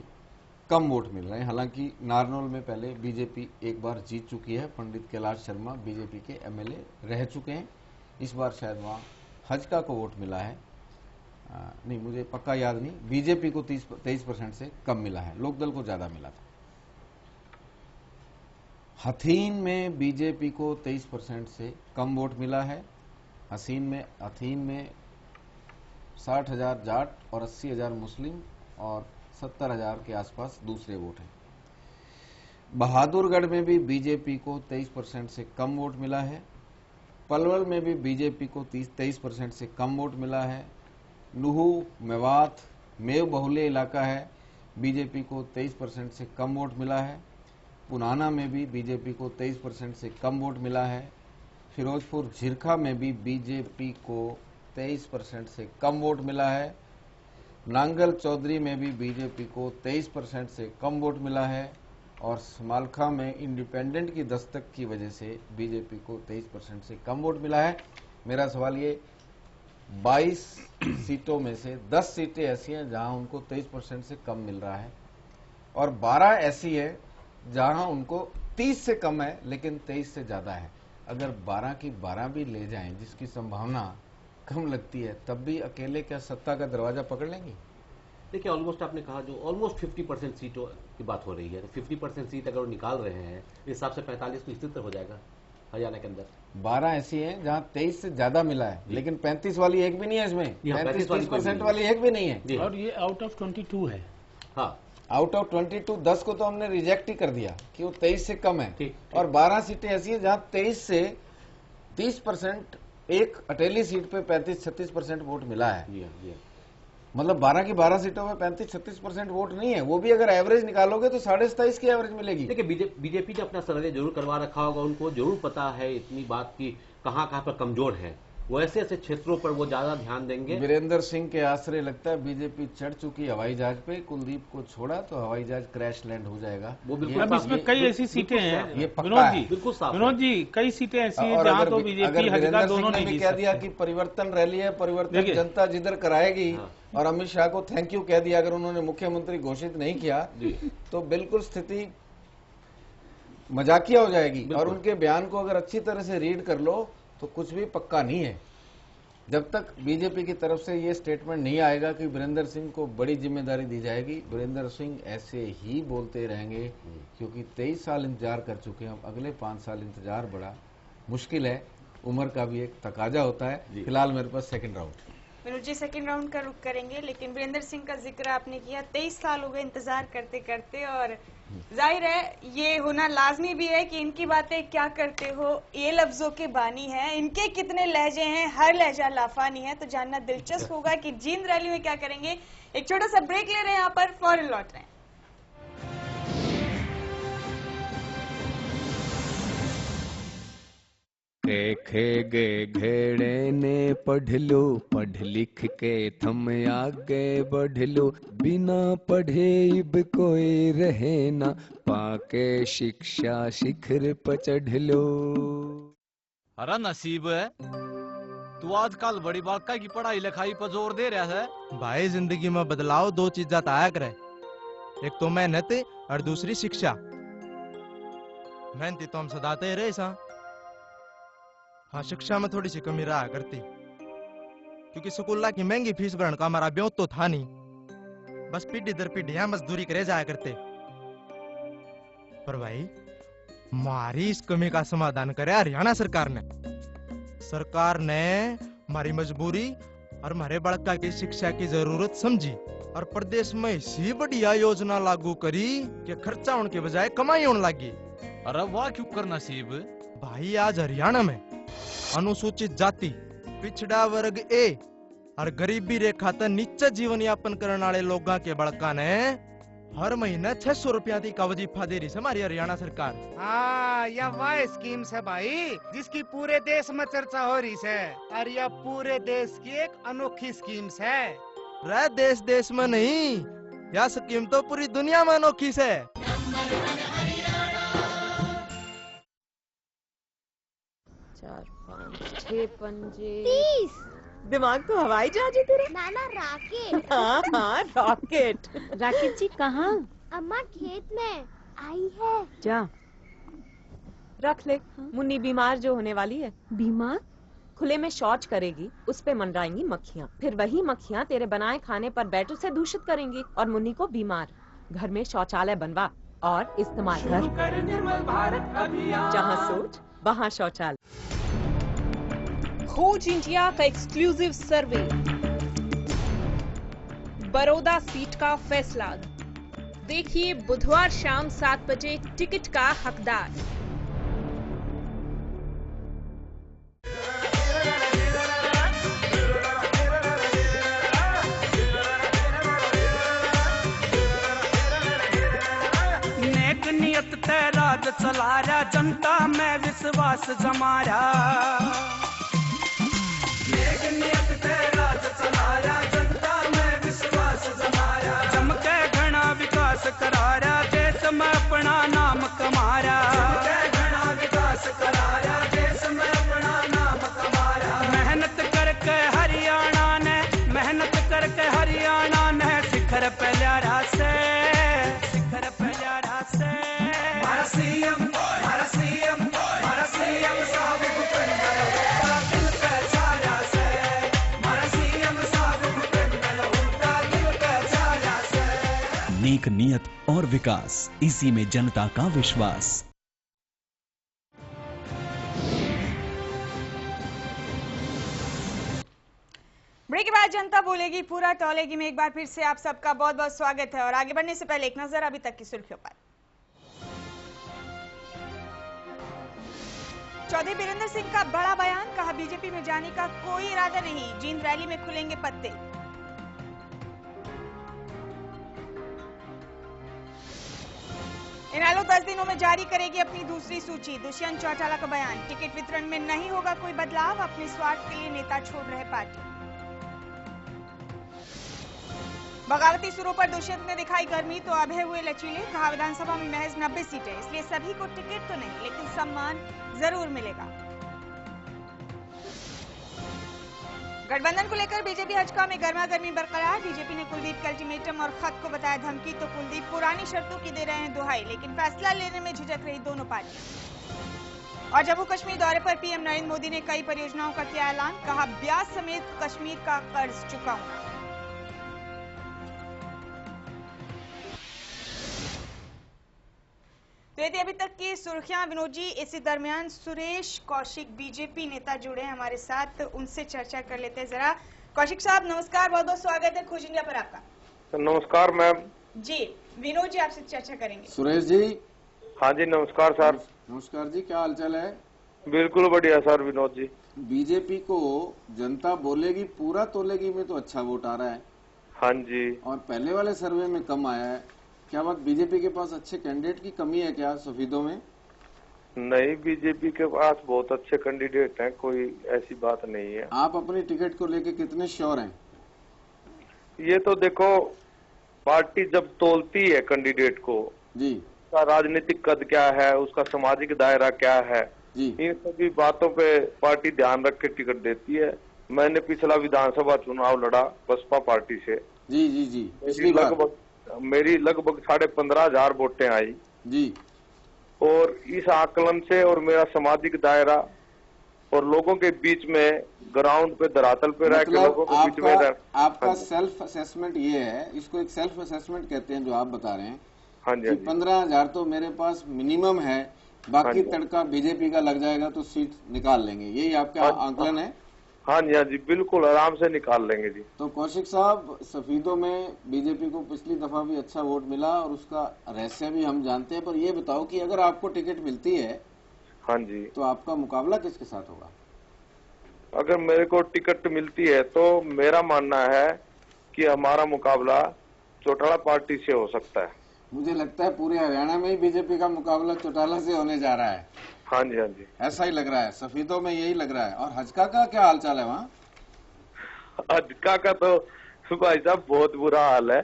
कम वोट मिल रहे हैं। हालांकि नारनौल में पहले बीजेपी एक बार जीत चुकी है, पंडित कैलाश शर्मा बीजेपी के एमएलए रह चुके हैं। इस बार शायद वहां हजका को वोट मिला है, नहीं मुझे पक्का याद नहीं। बीजेपी को 23% से कम मिला है, लोकदल को ज्यादा मिला था। हथीन में बीजेपी को 23% से कम वोट मिला है। हथीन में 60,000 जाट और 80,000 मुस्लिम और 70,000 के आसपास दूसरे वोट हैं। बहादुरगढ़ में भी बीजेपी को 23% से कम वोट मिला है। पलवल में भी बीजेपी को 23% से कम वोट मिला है। नुहू, मेवात, मेव बहुल्य इलाका है, बीजेपी को 23% से कम वोट मिला है। पुनाना में भी बीजेपी को 23% से कम वोट मिला है। फिरोजपुर झिरखा में भी बीजेपी को 23% से कम वोट मिला है। नांगल चौधरी में भी बीजेपी को 23% से कम वोट मिला है, और समालखा में इंडिपेंडेंट की दस्तक की वजह से बीजेपी को 23% से कम वोट मिला है। मेरा सवाल ये, 22 सीटों में से 10 सीटें ऐसी हैं जहां उनको 23% से कम मिल रहा है, और 12 ऐसी है जहां उनको 30 से कम है लेकिन 23 से ज्यादा है। अगर 12 की 12 भी ले जाएं, जिसकी संभावना कम लगती है, तब भी अकेले क्या सत्ता का दरवाजा पकड़ लेंगी? देखिए, ऑलमोस्ट आपने कहा जो ऑलमोस्ट 50% सीटों की बात हो रही है, तो 50% सीट अगर वो निकाल रहे हैं, इस हिसाब से 45 तो स्थित हो जाएगा हरियाणा के अंदर। 12 ऐसी हैं जहां 23 से ज्यादा मिला है, लेकिन 35 वाली एक भी नहीं है इसमें, 35-30% वाली एक भी नहीं है, और ये आउट ऑफ 22 है। हाँ, आउट ऑफ 22, 10 को तो हमने रिजेक्ट ही कर दिया कि वो 23 से कम है। और 12 सीटें ऐसी है जहां 23 से 30%, एक अटेली सीट पे 35-36% वोट मिला है। मतलब 12 की 12 सीटों में 35-36% वोट नहीं है। वो भी अगर एवरेज निकालोगे तो 27.5 की एवरेज मिलेगी। देखिए, बीजेपी ने अपना सर्वे जरूर करवा रखा होगा, उनको जरूर पता है इतनी बात की कहां पर कमजोर है, वो ऐसे ऐसे क्षेत्रों पर वो ज्यादा ध्यान देंगे। वीरेंद्र सिंह के आश्रय लगता है बीजेपी चढ़ चुकी हवाई जहाज पे, कुलदीप को छोड़ा तो हवाई जहाज क्रैश लैंड हो जाएगा। वो बिल्कुल, इसमें कई ऐसी सीटें हैं, ये पक्का है, बिल्कुल साफ। विनोद जी, कई सीटें ऐसी हैं जहां तो बीजेपी हजका दोनों नहीं जीत कह दिया कि परिवर्तन रैली है, परिवर्तन जनता जिधर कराएगी, और अमित शाह को थैंक यू कह दिया, अगर उन्होंने मुख्यमंत्री घोषित नहीं किया तो बिल्कुल स्थिति मजाकिया हो जाएगी। और उनके बयान को अगर अच्छी तरह से रीड कर लो तो कुछ भी पक्का नहीं है। जब तक बीजेपी की तरफ से ये स्टेटमेंट नहीं आएगा कि वीरेंद्र सिंह को बड़ी जिम्मेदारी दी जाएगी, वीरेंद्र सिंह ऐसे ही बोलते रहेंगे, क्योंकि 23 साल इंतजार कर चुके हैं। अब अगले 5 साल इंतजार बड़ा मुश्किल है, उम्र का भी एक तकाजा होता है। फिलहाल मेरे पास second round. Vinod ji, second round का रुख करेंगे, लेकिन वीरेंद्र सिंह का जिक्र आपने किया। 23 साल हो गए इंतजार करते करते, और जाहिर है ये होना लाजमी भी है कि इनकी बातें क्या करते हो ये लफ्जों के बानी हैं। इनके कितने लहजे हैं, हर लहजा लाफानी है, तो जानना दिलचस्प होगा कि जींद रैली में क्या करेंगे। एक छोटा सा ब्रेक ले रहे हैं यहाँ पर, फौरन लौट रहे हैं। देखे गे घेड़े ने पढ़ लो, पढ़ लिख के थम आगे बढ़ लो, बिना पढ़े इब कोई रहे ना, पाके शिक्षा शिखर पर चढ़ लो। अरे नसीब है तू आजकल बड़ी बाका की पढ़ाई लिखाई पर जोर दे रहा है। भाई जिंदगी में बदलाव 2 चीजें आया करे, एक तो मेहनत और दूसरी शिक्षा। मेहनती तो हम सदाते रहे सा, हाँ शिक्षा में थोड़ी सी कमी रहा करती, क्योंकि स्कूल की महंगी फीस भरने का हमारा ब्योत तो था नहीं, बस पीढ़ी दर पीढ़ी यहाँ मजदूरी करे जाया करते। पर भाई हमारी इस कमी का समाधान करे हरियाणा सरकार ने। सरकार ने हमारी मजबूरी और हमारे बड़का की शिक्षा की जरूरत समझी और प्रदेश में ऐसी बढ़िया योजना लागू करी कि खर्चा होने के बजाय कमाई होने लगी। अरे वाह क्यों कर नसीब भाई, आज हरियाणा में अनुसूचित जाति, पिछड़ा वर्ग ए और गरीबी रेखा तक नीचे जीवन यापन करने वाले लोगों के बड़का ने हर महीने 600 रुपया का वजीफा दे रही है हमारी हरियाणा सरकार। हाँ, यह वह स्कीम है भाई जिसकी पूरे देश में चर्चा हो रही है, और यह पूरे देश की एक अनोखी स्कीम है। रह देश देश में नहीं, यह स्कीम तो पूरी दुनिया में अनोखी है। 4 5 6 पंजे 30। दिमाग तो हवाई जहाज है तेरा। नाना रॉकेट। हाँ हाँ रॉकेट। राकेट जी कहाँ? अम्मा खेत में आई है। जा रख ले। मुन्नी बीमार जो होने वाली है। बीमार? खुले में शौच करेगी, उस पे मंडराएंगी मक्खियाँ, फिर वही मक्खियाँ तेरे बनाए खाने पर बैठ उसे दूषित करेंगी और मुन्नी को बीमार। घर में शौचालय बनवा और इस्तेमाल कर। जहाँ सोच वहाँ शौचालय। खोज इंडिया का एक्सक्लूसिव सर्वे, बड़ौदा सीट का फैसला। देखिए बुधवार शाम 7 बजे टिकट का हकदार। नेक नियत ते राज चला रहा, जनता में विश्वास जमा रहा। जमके घना विकास करारा, देश में अपना नाम कमारा। मेहनत करके हरियाणा ने शिखर पे ल्यारा से, शिखर पे ल्यारा से। हमारा सीएम साहब भूपेंद्र हुड्डा दिल पे छाया से, हमारा सीएम साहब भूपेंद्र हुड्डा दिल पे छाया से। नेक नियत और विकास, इसी में जनता का विश्वास। ब्रेक के बाद जनता बोलेगी पूरा टॉलेगी में एक बार फिर से आप सबका बहुत बहुत स्वागत है। और आगे बढ़ने से पहले एक नजर अभी तक की सुर्खियों पर। चौधरी वीरेंद्र सिंह का बड़ा बयान, कहा बीजेपी में जाने का कोई इरादा नहीं, जींद रैली में खुलेंगे पत्ते। इनेलो 10 दिनों में जारी करेगी अपनी दूसरी सूची, दुष्यंत चौटाला का बयान। टिकट वितरण में नहीं होगा कोई बदलाव, अपने स्वार्थ के लिए नेता छोड़ रहे पार्टी। बगावती सुरों पर दुष्यंत ने दिखाई गर्मी तो अभय हुए लचीले, कहा विधानसभा में महज 90 सीटें, इसलिए सभी को टिकट तो नहीं लेकिन सम्मान जरूर मिलेगा। गठबंधन को लेकर बीजेपी हजका में गर्मागर्मी बरकरार, बीजेपी ने कुलदीप के अल्टीमेटम और खत को बताया धमकी, तो कुलदीप पुरानी शर्तों की दे रहे हैं दुहाई, लेकिन फैसला लेने में झिझक रही दोनों पार्टियां। और जम्मू कश्मीर दौरे पर पीएम नरेंद्र मोदी ने कई परियोजनाओं का किया ऐलान, कहा ब्याज समेत कश्मीर का कर्ज चुकाऊंगा। तो ये थी अभी तक की सुर्खियां विनोद जी। इसी दरमियान सुरेश कौशिक बीजेपी नेता जुड़े हैं हमारे साथ, उनसे चर्चा कर लेते हैं जरा। कौशिक साहब नमस्कार, बहुत बहुत स्वागत है खोज इंडिया पर आपका। नमस्कार मैम जी, विनोद जी आपसे चर्चा करेंगे। सुरेश जी। हाँ जी नमस्कार सर। नमस्कार जी, क्या हालचाल है? बिल्कुल बढ़िया सर विनोद जी। बीजेपी को जनता बोलेगी पूरा तोलेगी में तो अच्छा वोट आ रहा है। हाँ जी। और पहले वाले सर्वे में कम आया है, क्या बात बीजेपी के पास अच्छे कैंडिडेट की कमी है क्या सफीदों में? नहीं, बीजेपी के पास बहुत अच्छे कैंडिडेट हैं, कोई ऐसी बात नहीं है। आप अपनी टिकट को लेके कितने श्योर हैं? ये तो देखो पार्टी जब तोलती है कैंडिडेट को जी, उसका राजनीतिक कद क्या है, उसका सामाजिक दायरा क्या है, इन सभी बातों पे पार्टी ध्यान रख के टिकट देती है। मैंने पिछला विधानसभा चुनाव लड़ा बसपा पार्टी से। जी जी जी, पिछली बार मेरी लगभग 15,500 वोटें आई जी। और इस आकलन से और मेरा सामाजिक दायरा और लोगों के बीच में ग्राउंड पे धरातल पे रह के लोगों के बीच में आपका सेल्फ असेसमेंट ये है, इसको एक सेल्फ असेसमेंट कहते हैं जो आप बता रहे हैं। हाँ जी। 15,000 तो मेरे पास मिनिमम है, बाकी तड़का बीजेपी का लग जाएगा तो सीट निकाल लेंगे, यही आपका आंकलन है? हाँ जी, हाँ जी, बिल्कुल आराम से निकाल लेंगे जी। तो कौशिक साहब, सफीदों में बीजेपी को पिछली दफा भी अच्छा वोट मिला और उसका रहस्य भी हम जानते हैं, पर ये बताओ कि अगर आपको टिकट मिलती है हाँ जी, तो आपका मुकाबला किसके साथ होगा? अगर मेरे को टिकट मिलती है तो मेरा मानना है कि हमारा मुकाबला चौटाला पार्टी से हो सकता है। मुझे लगता है पूरे हरियाणा में ही बीजेपी का मुकाबला चौटाला से होने जा रहा है। हाँ जी, हाँ जी, ऐसा ही लग रहा है, सफीदों में यही लग रहा है। और हजका का क्या हालचाल है वहाँ? हजका का तो भाई साहब बहुत बुरा हाल है।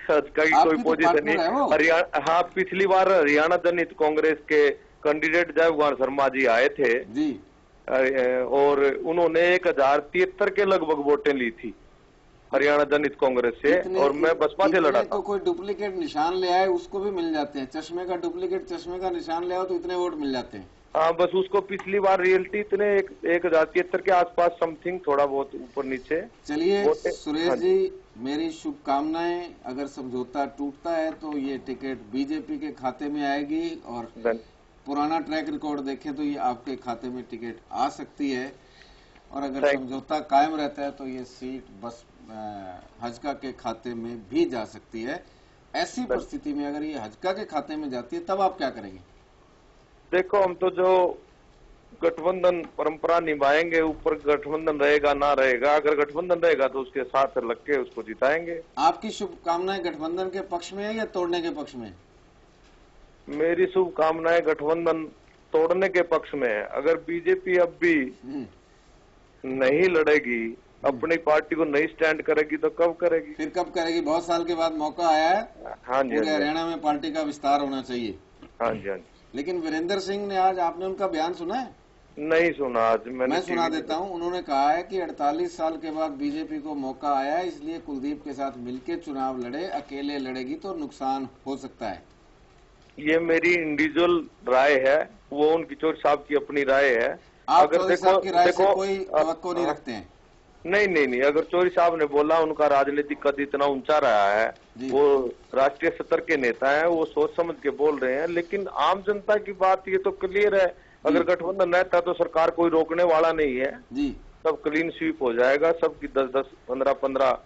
हजका की कोई पोजीशन नहीं। हरियाणा, हाँ, पिछली बार हरियाणा जनहित कांग्रेस के कैंडिडेट जयकुमार शर्मा जी आए थे जी, और उन्होंने 1073 के लगभग वोटें ली थी हरियाणा जनहित कांग्रेस से, और मैं बसपा से लड़ा था। तो कोई डुप्लीकेट निशान ले आए उसको भी मिल जाते हैं, चश्मे का डुप्लीकेट चश्मे का निशान ले आओ तो इतने वोट मिल जाते हैं। हाँ, बस उसको पिछली बार रियलिटी इतने 1073 के आसपास समथिंग, थोड़ा बहुत ऊपर नीचे। चलिए सुरेश जी, मेरी शुभकामनाएं। अगर समझौता टूटता है तो ये टिकट बीजेपी के खाते में आएगी, और पुराना ट्रैक रिकॉर्ड देखें तो ये आपके खाते में टिकट आ सकती है। और अगर समझौता कायम रहता है तो ये सीट बस हजका के खाते में भी जा सकती है। ऐसी परिस्थिति में अगर ये हजका के खाते में जाती है तब आप क्या करेंगे? देखो, हम तो जो गठबंधन परंपरा निभाएंगे, ऊपर गठबंधन रहेगा ना रहेगा, अगर गठबंधन रहेगा तो उसके साथ लग के उसको जिताएंगे। आपकी शुभकामनाएं गठबंधन के पक्ष में है या तोड़ने के पक्ष में? मेरी शुभकामनाएं गठबंधन तोड़ने के पक्ष में है। अगर बीजेपी अब भी नहीं लड़ेगी, अपनी पार्टी को नहीं स्टैंड करेगी तो कब करेगी? फिर कब करेगी? बहुत साल के बाद मौका आया है। हाँ जी, पूरे हरियाणा में पार्टी का विस्तार होना चाहिए। हाँ जी, हाँ जी। लेकिन वीरेंद्र सिंह ने आज, आपने उनका बयान सुना है? नहीं सुना आज मैंने। मैं सुना देता हूं। उन्होंने कहा है कि 48 साल के बाद बीजेपी को मौका आया है, इसलिए कुलदीप के साथ मिलकर चुनाव लड़े, अकेले लड़ेगी तो नुकसान हो सकता है। ये मेरी इंडिविजुअल राय है, वो उनकी चौधरी साहब की अपनी राय है। आप चौधरी साहब की राय से कोई तवक्को नहीं रखते हैं? नहीं, अगर चौधरी साहब ने बोला, उनका राजनीतिक कद इतना ऊंचा रहा है, वो राष्ट्रीय स्तर के नेता हैं, वो सोच समझ के बोल रहे हैं। लेकिन आम जनता की बात ये तो क्लियर है, अगर गठबंधन रहता तो सरकार कोई रोकने वाला नहीं है जी। सब क्लीन स्वीप हो जाएगा, सबकी 10-10, 15-15,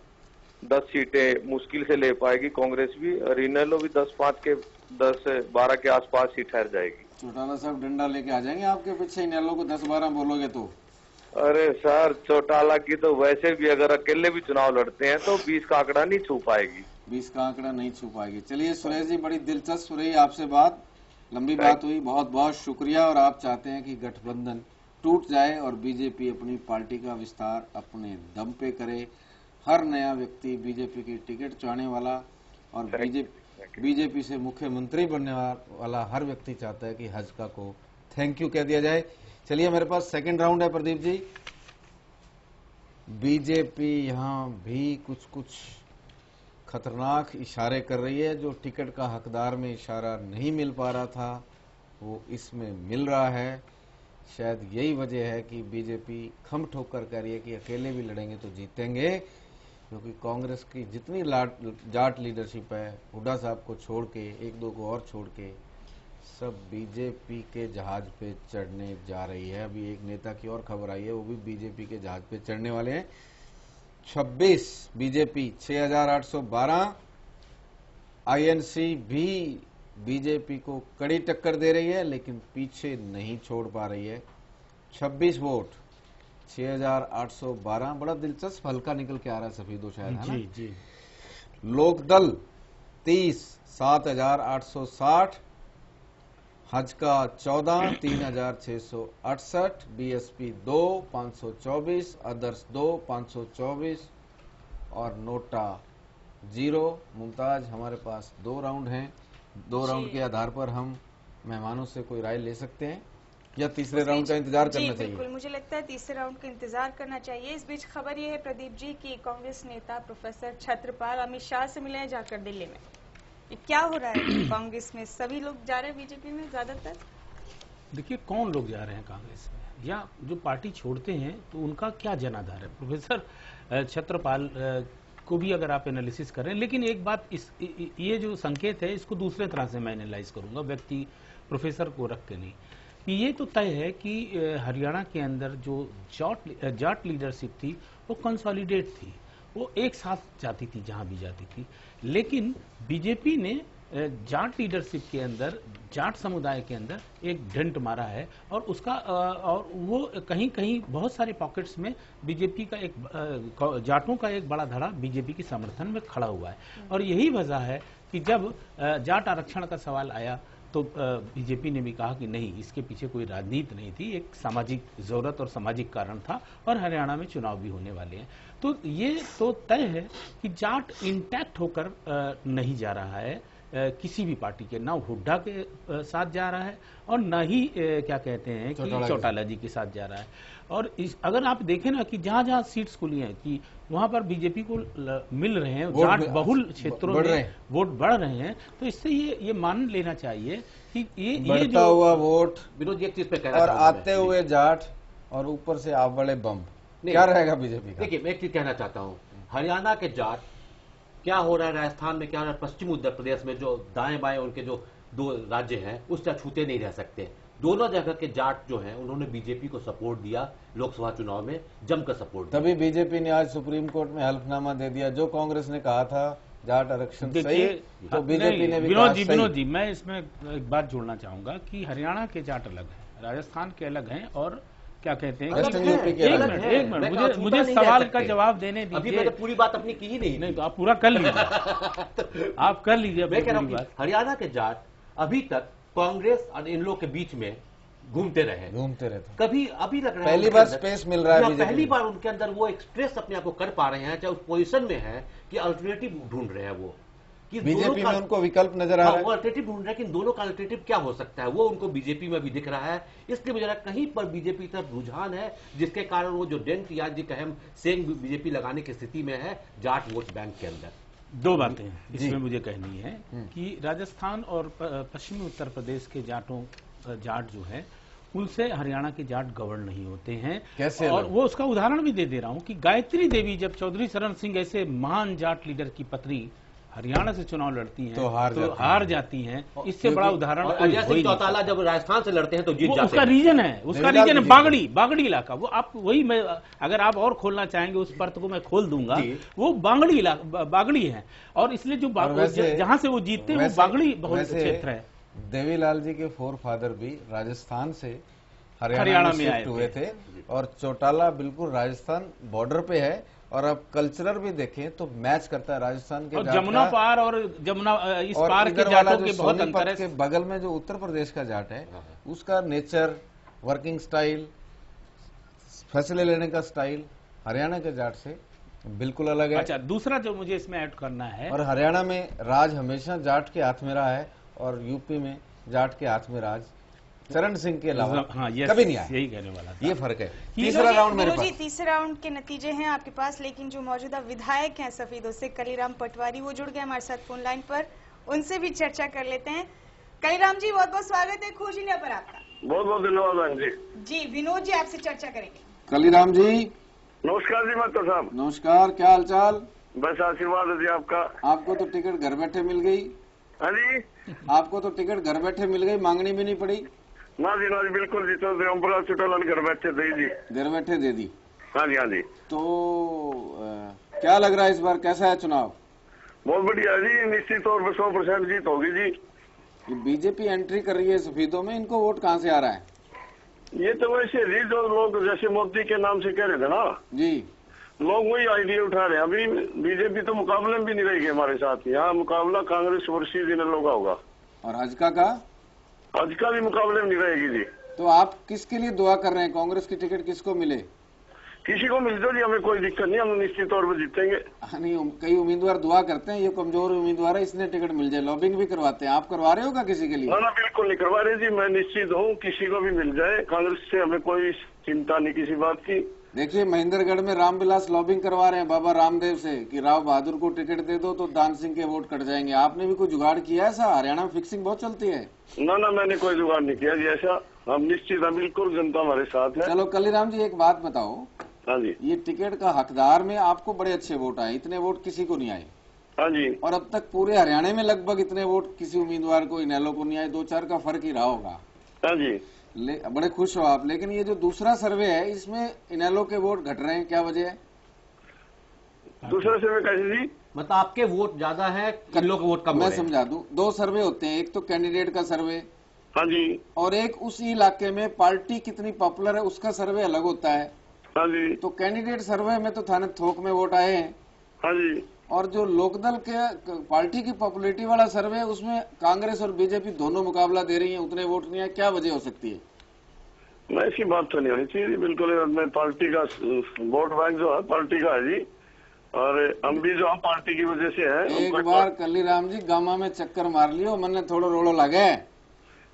10 सीटें मुश्किल से ले पाएगी कांग्रेस भी, और इनेलो भी 10-5 के 10-12 के आसपास ही ठहर जाएगी। चौटाला साहब डंडा लेके आ जाएंगे आपके पीछे, इनेलो को 10-12 बोलोगे तो? अरे सर, चौटाला की तो वैसे भी अगर अकेले भी चुनाव लड़ते हैं तो 20 का आंकड़ा नहीं छू पाएगी। 20 का आंकड़ा नहीं छू पाएगी। चलिए सुरेश जी, बड़ी दिलचस्प रही आपसे बात, लंबी बात हुई, बहुत बहुत शुक्रिया। और आप चाहते हैं कि गठबंधन टूट जाए और बीजेपी अपनी पार्टी का विस्तार अपने दम पे करे, हर नया व्यक्ति बीजेपी की टिकट चाहने वाला और बीजेपी से मुख्यमंत्री बनने वाला हर व्यक्ति चाहता है कि हजका को थैंक यू कह दिया जाए। चलिए, मेरे पास सेकंड राउंड है प्रदीप जी। बीजेपी यहां भी कुछ खतरनाक इशारे कर रही है। जो टिकट का हकदार में इशारा नहीं मिल पा रहा था वो इसमें मिल रहा है। शायद यही वजह है कि बीजेपी खम ठोक कर कह रही है कि अकेले भी लड़ेंगे तो जीतेंगे, क्योंकि कांग्रेस की जितनी जाट लीडरशिप है, हुड्डा साहब को छोड़ के, एक दो को और छोड़ के, सब बीजेपी के जहाज पे चढ़ने जा रही है। अभी एक नेता की और खबर आई है, वो भी बीजेपी के जहाज पे चढ़ने वाले हैं। 26 बीजेपी 6812, आईएनसी भी बीजेपी को कड़ी टक्कर दे रही है, लेकिन पीछे नहीं छोड़ पा रही है। 26 वोट 6812, बड़ा दिलचस्प हल्का निकल के आ रहा है सफेदो शायद, है ना? जी जी। लोकदल 30 7860, हज का 14 3668, बीएसपी 2 524, अदर्स 2 524 और नोटा 0। मुमताज, हमारे पास 2 राउंड हैं, 2 राउंड के आधार पर हम मेहमानों से कोई राय ले सकते हैं या तीसरे राउंड का इंतजार करना चाहिए? बिल्कुल, मुझे लगता है तीसरे राउंड का इंतजार करना चाहिए। इस बीच खबर ये है प्रदीप जी कि कांग्रेस नेता प्रोफेसर छत्रपाल अमित शाह से मिले हैं जाकर दिल्ली में। ये क्या हो रहा है कांग्रेस में? सभी लोग जा रहे हैं बीजेपी में ज्यादातर? देखिए, कौन लोग जा रहे हैं कांग्रेस में या जो पार्टी छोड़ते हैं तो उनका क्या जनाधार है? प्रोफेसर छत्रपाल को भी अगर आप एनालिसिस करें, लेकिन एक बात ये जो संकेत है इसको दूसरे तरह से मैं एनालाइज करूंगा, व्यक्ति प्रोफेसर को रख के नहीं। ये तो तय है कि हरियाणा के अंदर जो जाट लीडरशिप थी वो कंसोलिडेट थी, वो एक साथ जाती थी जहां भी जाती थी। लेकिन बीजेपी ने जाट लीडरशिप के अंदर, जाट समुदाय के अंदर एक डेंट मारा है और उसका और वो कहीं कहीं बहुत सारे पॉकेट्स में बीजेपी का एक जाटों का एक बड़ा धड़ा बीजेपी के समर्थन में खड़ा हुआ है। और यही वजह है कि जब जाट आरक्षण का सवाल आया तो बीजेपी ने भी कहा कि नहीं, इसके पीछे कोई राजनीति नहीं थी, एक सामाजिक जरूरत और सामाजिक कारण था और हरियाणा में चुनाव भी होने वाले हैं। तो ये तो तय है कि जाट इंटैक्ट होकर नहीं जा रहा है किसी भी पार्टी के, ना हुड्डा के साथ जा रहा है और ना ही क्या कहते हैं कि चौटाला जी के साथ जा रहा है। और अगर आप देखें ना कि जहां जहां सीट्स खुली हैं कि वहां पर बीजेपी को मिल रहे हैं, जाट बहुल क्षेत्रों में वोट बढ़ रहे हैं, तो इससे ये मान लेना चाहिए कि ये जो हुआ वोट विनोद एक चीज पे कह और आते हुए जाट और ऊपर से आप बड़े बम, क्या रहेगा बीजेपी का? देखिए, मैं एक चीज कहना चाहता हूँ, हरियाणा के जाट क्या हो रहा है, राजस्थान में क्या हो रहा है, पश्चिम उत्तर प्रदेश में जो दाएं बाएं उनके जो 2 राज्य हैं उससे छूते नहीं रह सकते। दोनों जगह के जाट जो हैं उन्होंने बीजेपी को सपोर्ट दिया, लोकसभा चुनाव में जमकर सपोर्ट दिया। तभी बीजेपी ने आज सुप्रीम कोर्ट में हल्फनामा दे दिया, जो कांग्रेस ने कहा था जाट आरक्षण सही, तो बीजेपी ने भी विनोद जी मैं इसमें एक बात जोड़ना चाहूंगा कि हरियाणा के जाट अलग हैं, राजस्थान के अलग हैं और क्या कहते हैं, एक मिनट मुझे सवाल का जवाब देने दीजिए। अभी मैंने पूरी बात अपनी की ही नहीं तो आप पूरा कर लीजिए आप कर लीजिए। मैं कह रहा हूं हरियाणा के जाट अभी तक कांग्रेस और इन लोग के बीच में घूमते रहे, कभी अभी लग रहा है पहली बार स्पेस मिल रहा है, पहली बार उनके अंदर वो एक्सप्रेस अपने आप को कर पा रहे हैं, चाहे उस पोजीशन में है कि अल्टरनेटिव ढूंढ रहे हैं वो, कि बीजेपी में उनको विकल्प नजर आ रहा है, वो अल्टरनेटिव ढूंढ रहे हैं कि दोनों का अल्टरनेटिव क्या हो सकता है, वो उनको बीजेपी में भी दिख रहा है। इसलिए मुझे लगता है कहीं पर बीजेपी की तरफ रुझान है, जिसके कारण वो जो डेंट या जो अहम सेंग बीजेपी लगाने की स्थिति में है जाट वोट बैंक के अंदर। 2 बातें इसमें मुझे कहनी है कि राजस्थान और पश्चिमी उत्तर प्रदेश के जाट जो है उनसे हरियाणा के जाट गवर्न नहीं होते हैं। कैसे? और वो उसका उदाहरण भी दे रहा हूं कि गायत्री देवी जब चौधरी शरण सिंह ऐसे महान जाट लीडर की पत्नी हरियाणा से चुनाव लड़ती हैं तो हार जाती हैं। इससे बड़ा उदाहरण अजय सिंह चौटाला जब राजस्थान से लड़ते हैं तो जीत जाते हैं। उसका रीजन है बागड़ी इलाका। वो आप वही मैं अगर आप और खोलना चाहेंगे उस परत को मैं खोल दूंगा। वो बागड़ी है और इसलिए जो जहां से वो जीतते हैं वो बागड़ी बहुल क्षेत्र है। देवीलाल जी के फोरफादर भी राजस्थान से हरियाणा में शिफ्ट हुए थे और चौटाला बिल्कुल राजस्थान बॉर्डर पे है। और अब कल्चरल भी देखें तो मैच करता है राजस्थान के जमुना पार और जमुना इस पार के जाटों के बहुत अंतर है। के बगल में जो उत्तर प्रदेश का जाट है उसका नेचर, वर्किंग स्टाइल, फैसले लेने का स्टाइल हरियाणा के जाट से बिल्कुल अलग है। अच्छा, दूसरा जो मुझे इसमें ऐड करना है, और हरियाणा में राज हमेशा जाट के हाथ में रहा है और यूपी में जाट के हाथ में राज चरण सिंह के अलावा कभी नहीं आया। यही कहने वाला था। ये फर्क है। तीसरा राउंड मेरे पास, तीसरे राउंड के नतीजे हैं आपके पास, लेकिन जो मौजूदा विधायक हैं सफेदों से कलीराम पटवारी वो जुड़ गए हमारे साथ फोन लाइन पर, उनसे भी चर्चा कर लेते हैं। कलीराम जी बहुत बहुत स्वागत है खोज इंडिया पर आपका। बहुत बहुत धन्यवाद बहन जी। जी विनोद जी आपसे चर्चा करेंगे। कलीराम जी नमस्कार जी मास्टर साहब। नमस्कार, क्या हालचाल? बस आशीर्वाद है जी आपका। आपको तो टिकट घर बैठे मिल गई। हाँ जी, आपको तो टिकट घर बैठे मिल गई, मांगनी भी नहीं पड़ी। ना जी बिल्कुल जी, तो ओम प्रकाश चौटाला ने घर बैठे दे जी, घर बैठे दे दी। हाँ जी हाँ जी। तो क्या लग रहा है इस बार कैसा है चुनाव? बहुत बढ़िया जी, निश्चित तौर पर 100% जीत होगी जी। बीजेपी एंट्री कर रही है सफेदों में, इनको वोट कहाँ से आ रहा है? ये तो वैसे जी जो लोग जैसे मोदी के नाम से कह रहे थे ना जी, लोग वही आइडिया उठा रहे हैं। अभी बीजेपी तो मुकाबले में भी नहीं रहेगी हमारे साथ। यहाँ मुकाबला कांग्रेस वर्सेस इन लोगों का होगा। और हजका का? हजका भी मुकाबले में नहीं रहेगी जी। तो आप किसके लिए दुआ कर रहे हैं? कांग्रेस की टिकट किसको मिले? किसी को मिल जाओ जी, हमें कोई दिक्कत नहीं, हम निश्चित तौर पर जीतेंगे। नहीं, कई उम्मीदवार दुआ करते हैं, ये कमजोर उम्मीदवार है इसने टिकट मिल जाए, लॉबिंग भी करवाते हैं। आप करवा रहे हो क्या किसी के लिए? ना बिल्कुल नहीं करवा रहे जी, मैं निश्चित हूँ किसी को भी मिल जाए। कांग्रेस से हमें कोई चिंता नहीं किसी बात की। देखिए महेंद्रगढ़ में रामविलास लॉबिंग करवा रहे हैं बाबा रामदेव से कि राव बहादुर को टिकट दे दो तो दान सिंह के वोट कट जाएंगे। आपने भी कोई जुगाड़ किया ऐसा? हरियाणा में फिक्सिंग बहुत चलती है। ना मैंने कोई जुगाड़ नहीं किया जी ऐसा। हम निश्चित है, बिल्कुल जनता हमारे साथ है। चलो कलीराम जी एक बात बताओ। हाँ जी, ये टिकट का हकदार में आपको बड़े अच्छे वोट आए, इतने वोट किसी को नहीं आए। हाँ जी, और अब तक पूरे हरियाणा में लगभग इतने वोट किसी उम्मीदवार को, इनेलो को नहीं आए। 2-4 का फर्क ही रहा होगा। हाँ जी, बड़े खुश हो आप। लेकिन ये जो दूसरा सर्वे है इसमें इनेलो के वोट घट रहे हैं, क्या वजह है? दूसरा सर्वे कैसे जी? मतलब आपके वोट ज्यादा है, इनेलो के वोट कम? मैं समझा दूं, 2 सर्वे होते हैं, एक तो कैंडिडेट का सर्वे, हाँ जी, और एक उसी इलाके में पार्टी कितनी पॉपुलर है उसका सर्वे अलग होता है। हाँ जी, तो कैंडिडेट सर्वे में तो थाने थोक में वोट आए हैं। हाँ जी, और जो लोकदल के पार्टी की पॉपुलरिटी वाला सर्वे है उसमें कांग्रेस और बीजेपी दोनों मुकाबला दे रही है, उतने वोट नहीं है। क्या वजह हो सकती है? मैं ऐसी बात तो नहीं होनी चाहिए बिल्कुल। मैं पार्टी का वोट बैंक जो है पार्टी का है जी, और हम भी जो है पार्टी की वजह से है। एक बार कलीराम जी गामा में चक्कर मार लियो, मन थोड़ा रोड़ो लगे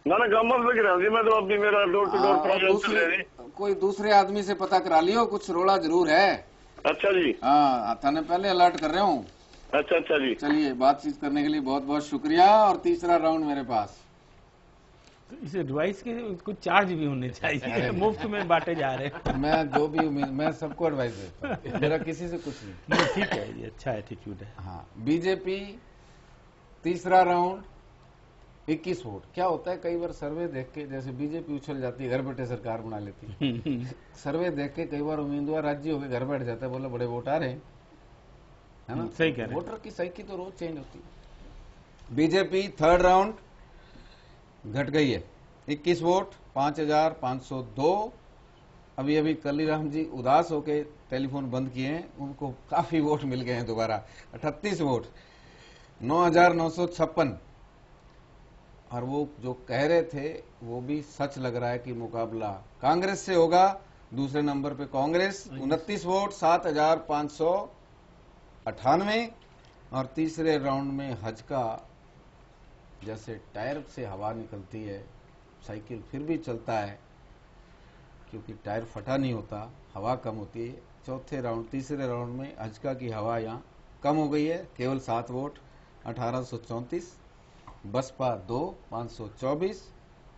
ना गामा में लग रहा जी। मैं तो अभी मेरा डोर टू डोर प्रोग्राम चल रहा है। कोई दूसरे आदमी से पता करा लियो, कुछ रोड़ा जरूर है। अच्छा जी, हाँ थाने पहले अलर्ट कर रहे हूँ। अच्छा जी, चलिए बातचीत करने के लिए बहुत बहुत शुक्रिया। और तीसरा राउंड मेरे पास। तो इस एडवाइस के कुछ चार्ज भी होने चाहिए, मुफ्त में बांटे जा रहे हैं। मैं जो भी मैं सबको एडवाइस देता हूँ, मेरा किसी से कुछ नहीं। ठीक है, ये अच्छा एटीट्यूड है। हाँ, बीजेपी तीसरा राउंड 21 वोट। क्या होता है कई बार सर्वे देख के, जैसे बीजेपी उछल जाती है, घर बैठे सरकार बना लेती है। सर्वे देख के कई बार उम्मीदवार राज्य होकर घर बैठ जाता है, बोला बड़े वोट आ रहे हैं, है ना? सही कह रहे हैं। वोटर की साइकी तो रोज चेंज होती है। बीजेपी थर्ड राउंड घट गई है, 21 वोट 5502। अभी अभी कलीराम जी उदास होके टेलीफोन बंद किए हैं, उनको काफी वोट मिल गए हैं दोबारा, 38 वोट 9956। और वो जो कह रहे थे वो भी सच लग रहा है कि मुकाबला कांग्रेस से होगा। दूसरे नंबर पे कांग्रेस 29 वोट 7598। और तीसरे राउंड में हजका, जैसे टायर से हवा निकलती है, साइकिल फिर भी चलता है क्योंकि टायर फटा नहीं होता, हवा कम होती है। तीसरे राउंड में हजका की हवा यहाँ कम हो गई है, केवल 7 वोट 1834। बसपा 2 524,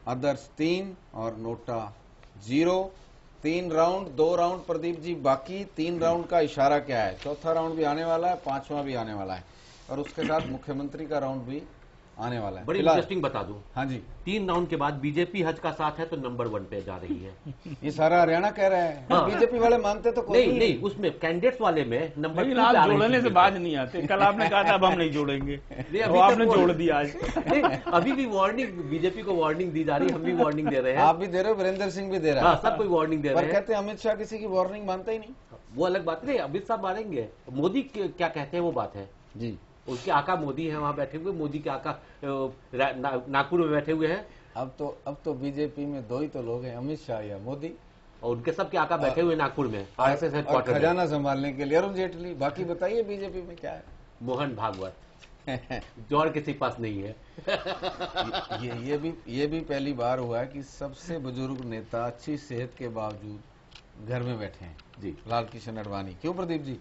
अदर्स 3 और NOTA 0। 3 round, 2 round Pradeep ji बाकी। 3 राउंड का इशारा क्या है? चौथा राउंड भी आने वाला है, 5वां भी आने वाला है, और उसके साथ मुख्यमंत्री का राउंड भी आने वाला है। बड़ी इंटरेस्टिंग बता दूं। हाँ जी, 3 राउंड के बाद बीजेपी हज का साथ है तो नंबर 1 पे जा रही है। ये सारा हरियाणा कह रहा है। हाँ। बीजेपी वाले मानते तो कोई नहीं, उसमें कैंडिडेट्स वाले में नंबर 2 आप जोड़ने से बाज नहीं आते। कल आपने कहा था अब हम नहीं जोड़ेंगे, तो आपने जोड़ दिया आज। अभी भी वार्निंग, बीजेपी को वार्निंग दी जा रही है, हम भी वार्निंग दे रहे हैं। आप भी दे रहे हो, वीरेंद्र सिंह भी दे रहा है, सब कोई वार्निंग दे रहे हैं। कहते हैं अमित शाह किसी की वार्निंग मानता ही नहीं। वो अलग बात नहीं, अमित शाह मानेंगे, मोदी क्या कहते हैं वो बात है जी। उसके आका मोदी है वहां बैठे हुए, मोदी के आका नागपुर में बैठे हुए हैं। अब तो बीजेपी में 2 ही तो लोग हैं, अमित शाह या मोदी, और उनके सबके आका बैठे हुए नागपुर में आरएसएस हेडक्वार्टर, खजाना संभालने के लिए अरुण जेटली। बाकी बताइए बीजेपी में क्या है? मोहन भागवत जो और किसी पास नहीं है। ये भी पहली बार हुआ है कि सबसे बुजुर्ग नेता अच्छी सेहत के बावजूद घर में बैठे हैं जी। लाल कृष्ण आडवाणी। क्यों प्रदीप जी,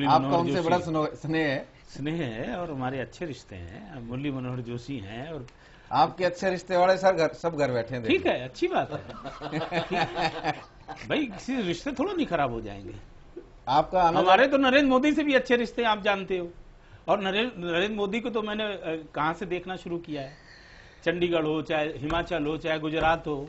आपका उनसे बड़ा स्नेह है? स्नेह है और हमारे अच्छे रिश्ते हैं। मुरली मनोहर जोशी हैं और आपके अच्छे रिश्ते वाले सर सब घर बैठे हैं। ठीक है, अच्छी बात है। भाई किसी रिश्ते थोड़ा नहीं खराब हो जाएंगे। आपका हमारे तो नरेंद्र मोदी से भी अच्छे रिश्ते आप जानते हो, और नरेंद्र मोदी को तो मैंने कहां से देखना शुरू किया है, चंडीगढ़ हो, चाहे हिमाचल हो, चाहे गुजरात हो।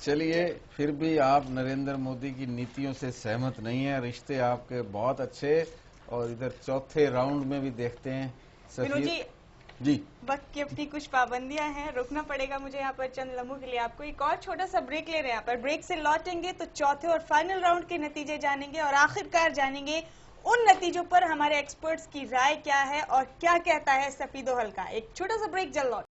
चलिए, फिर भी आप नरेंद्र मोदी की नीतियों से सहमत नहीं है, रिश्ते आपके बहुत अच्छे। और इधर चौथे राउंड में भी देखते हैं सफीर जी। वक्त की अपनी कुछ पाबंदियां हैं, रुकना पड़ेगा मुझे यहाँ पर चंद लम्हों के लिए। आपको एक और छोटा सा ब्रेक ले रहे हैं। यहाँ पर ब्रेक से लौटेंगे तो चौथे और फाइनल राउंड के नतीजे जानेंगे और आखिरकार जानेंगे उन नतीजों पर हमारे एक्सपर्ट्स की राय क्या है और क्या कहता है सफीदो हल्का। एक छोटा सा ब्रेक, जल्द लौट।